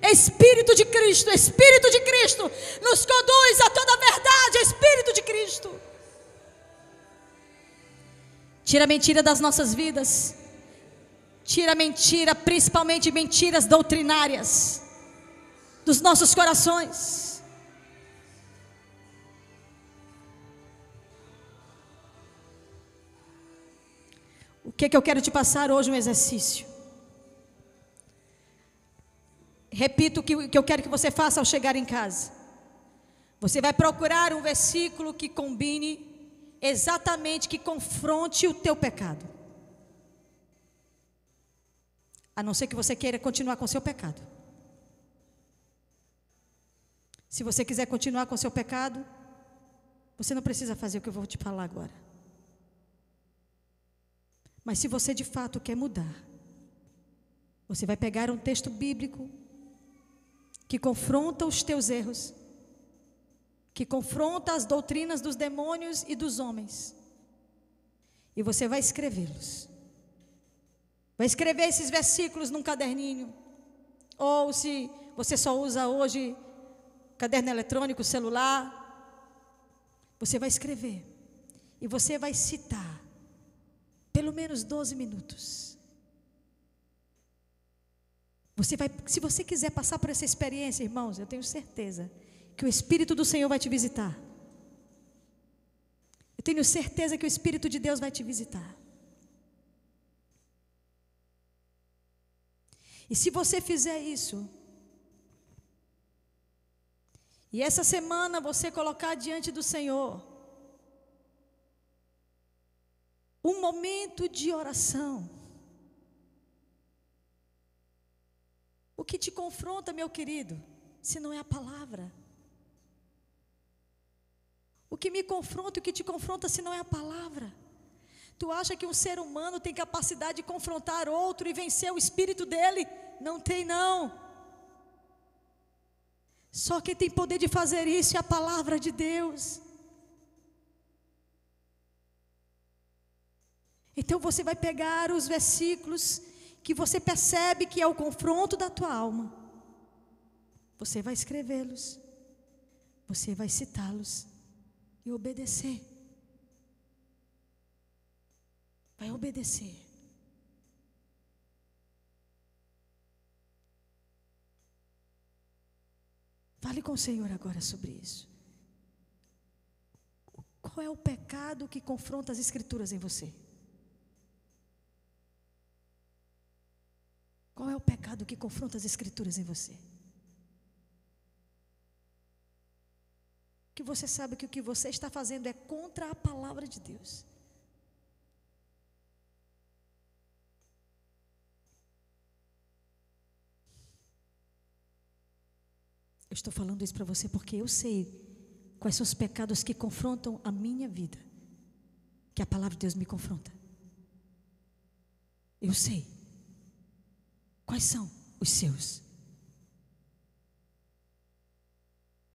Espírito de Cristo, Espírito de Cristo. Nos conduz a toda a verdade, Espírito de Cristo. Tira a mentira das nossas vidas. Tira a mentira, principalmente mentiras doutrinárias, dos nossos corações. O que eu quero te passar hoje? Um exercício. Repito o que eu quero que você faça ao chegar em casa. Você vai procurar um versículo que combine exatamente, que confronte o teu pecado. A não ser que você queira continuar com o seu pecado. Se você quiser continuar com o seu pecado, você não precisa fazer o que eu vou te falar agora. Mas se você de fato quer mudar, você vai pegar um texto bíblico que confronta os teus erros, que confronta as doutrinas dos demônios e dos homens, e você vai escrevê-los. Vai escrever esses versículos num caderninho. Ou se você só usa hoje caderno eletrônico, celular, você vai escrever. E você vai citar pelo menos 12 minutos. Se você quiser passar por essa experiência, irmãos, eu tenho certeza que o Espírito do Senhor vai te visitar. Eu tenho certeza que o Espírito de Deus vai te visitar. E se você fizer isso, e essa semana você colocar diante do Senhor um momento de oração, o que te confronta, meu querido, se não é a palavra? O que me confronta, o que te confronta, se não é a palavra? Tu acha que um ser humano tem capacidade de confrontar outro e vencer o espírito dele? Não tem, não. Só quem tem poder de fazer isso é a palavra de Deus. Então você vai pegar os versículos que você percebe que é o confronto da tua alma. Você vai escrevê-los. Você vai citá-los e obedecer. Vai obedecer. Fale com o Senhor agora sobre isso. Qual é o pecado que confronta as Escrituras em você? Qual é o pecado que confronta as Escrituras em você? Que você sabe que o que você está fazendo é contra a palavra de Deus. Eu estou falando isso para você porque eu sei quais são os pecados que confrontam a minha vida, que a palavra de Deus me confronta. Eu sei quais são os seus.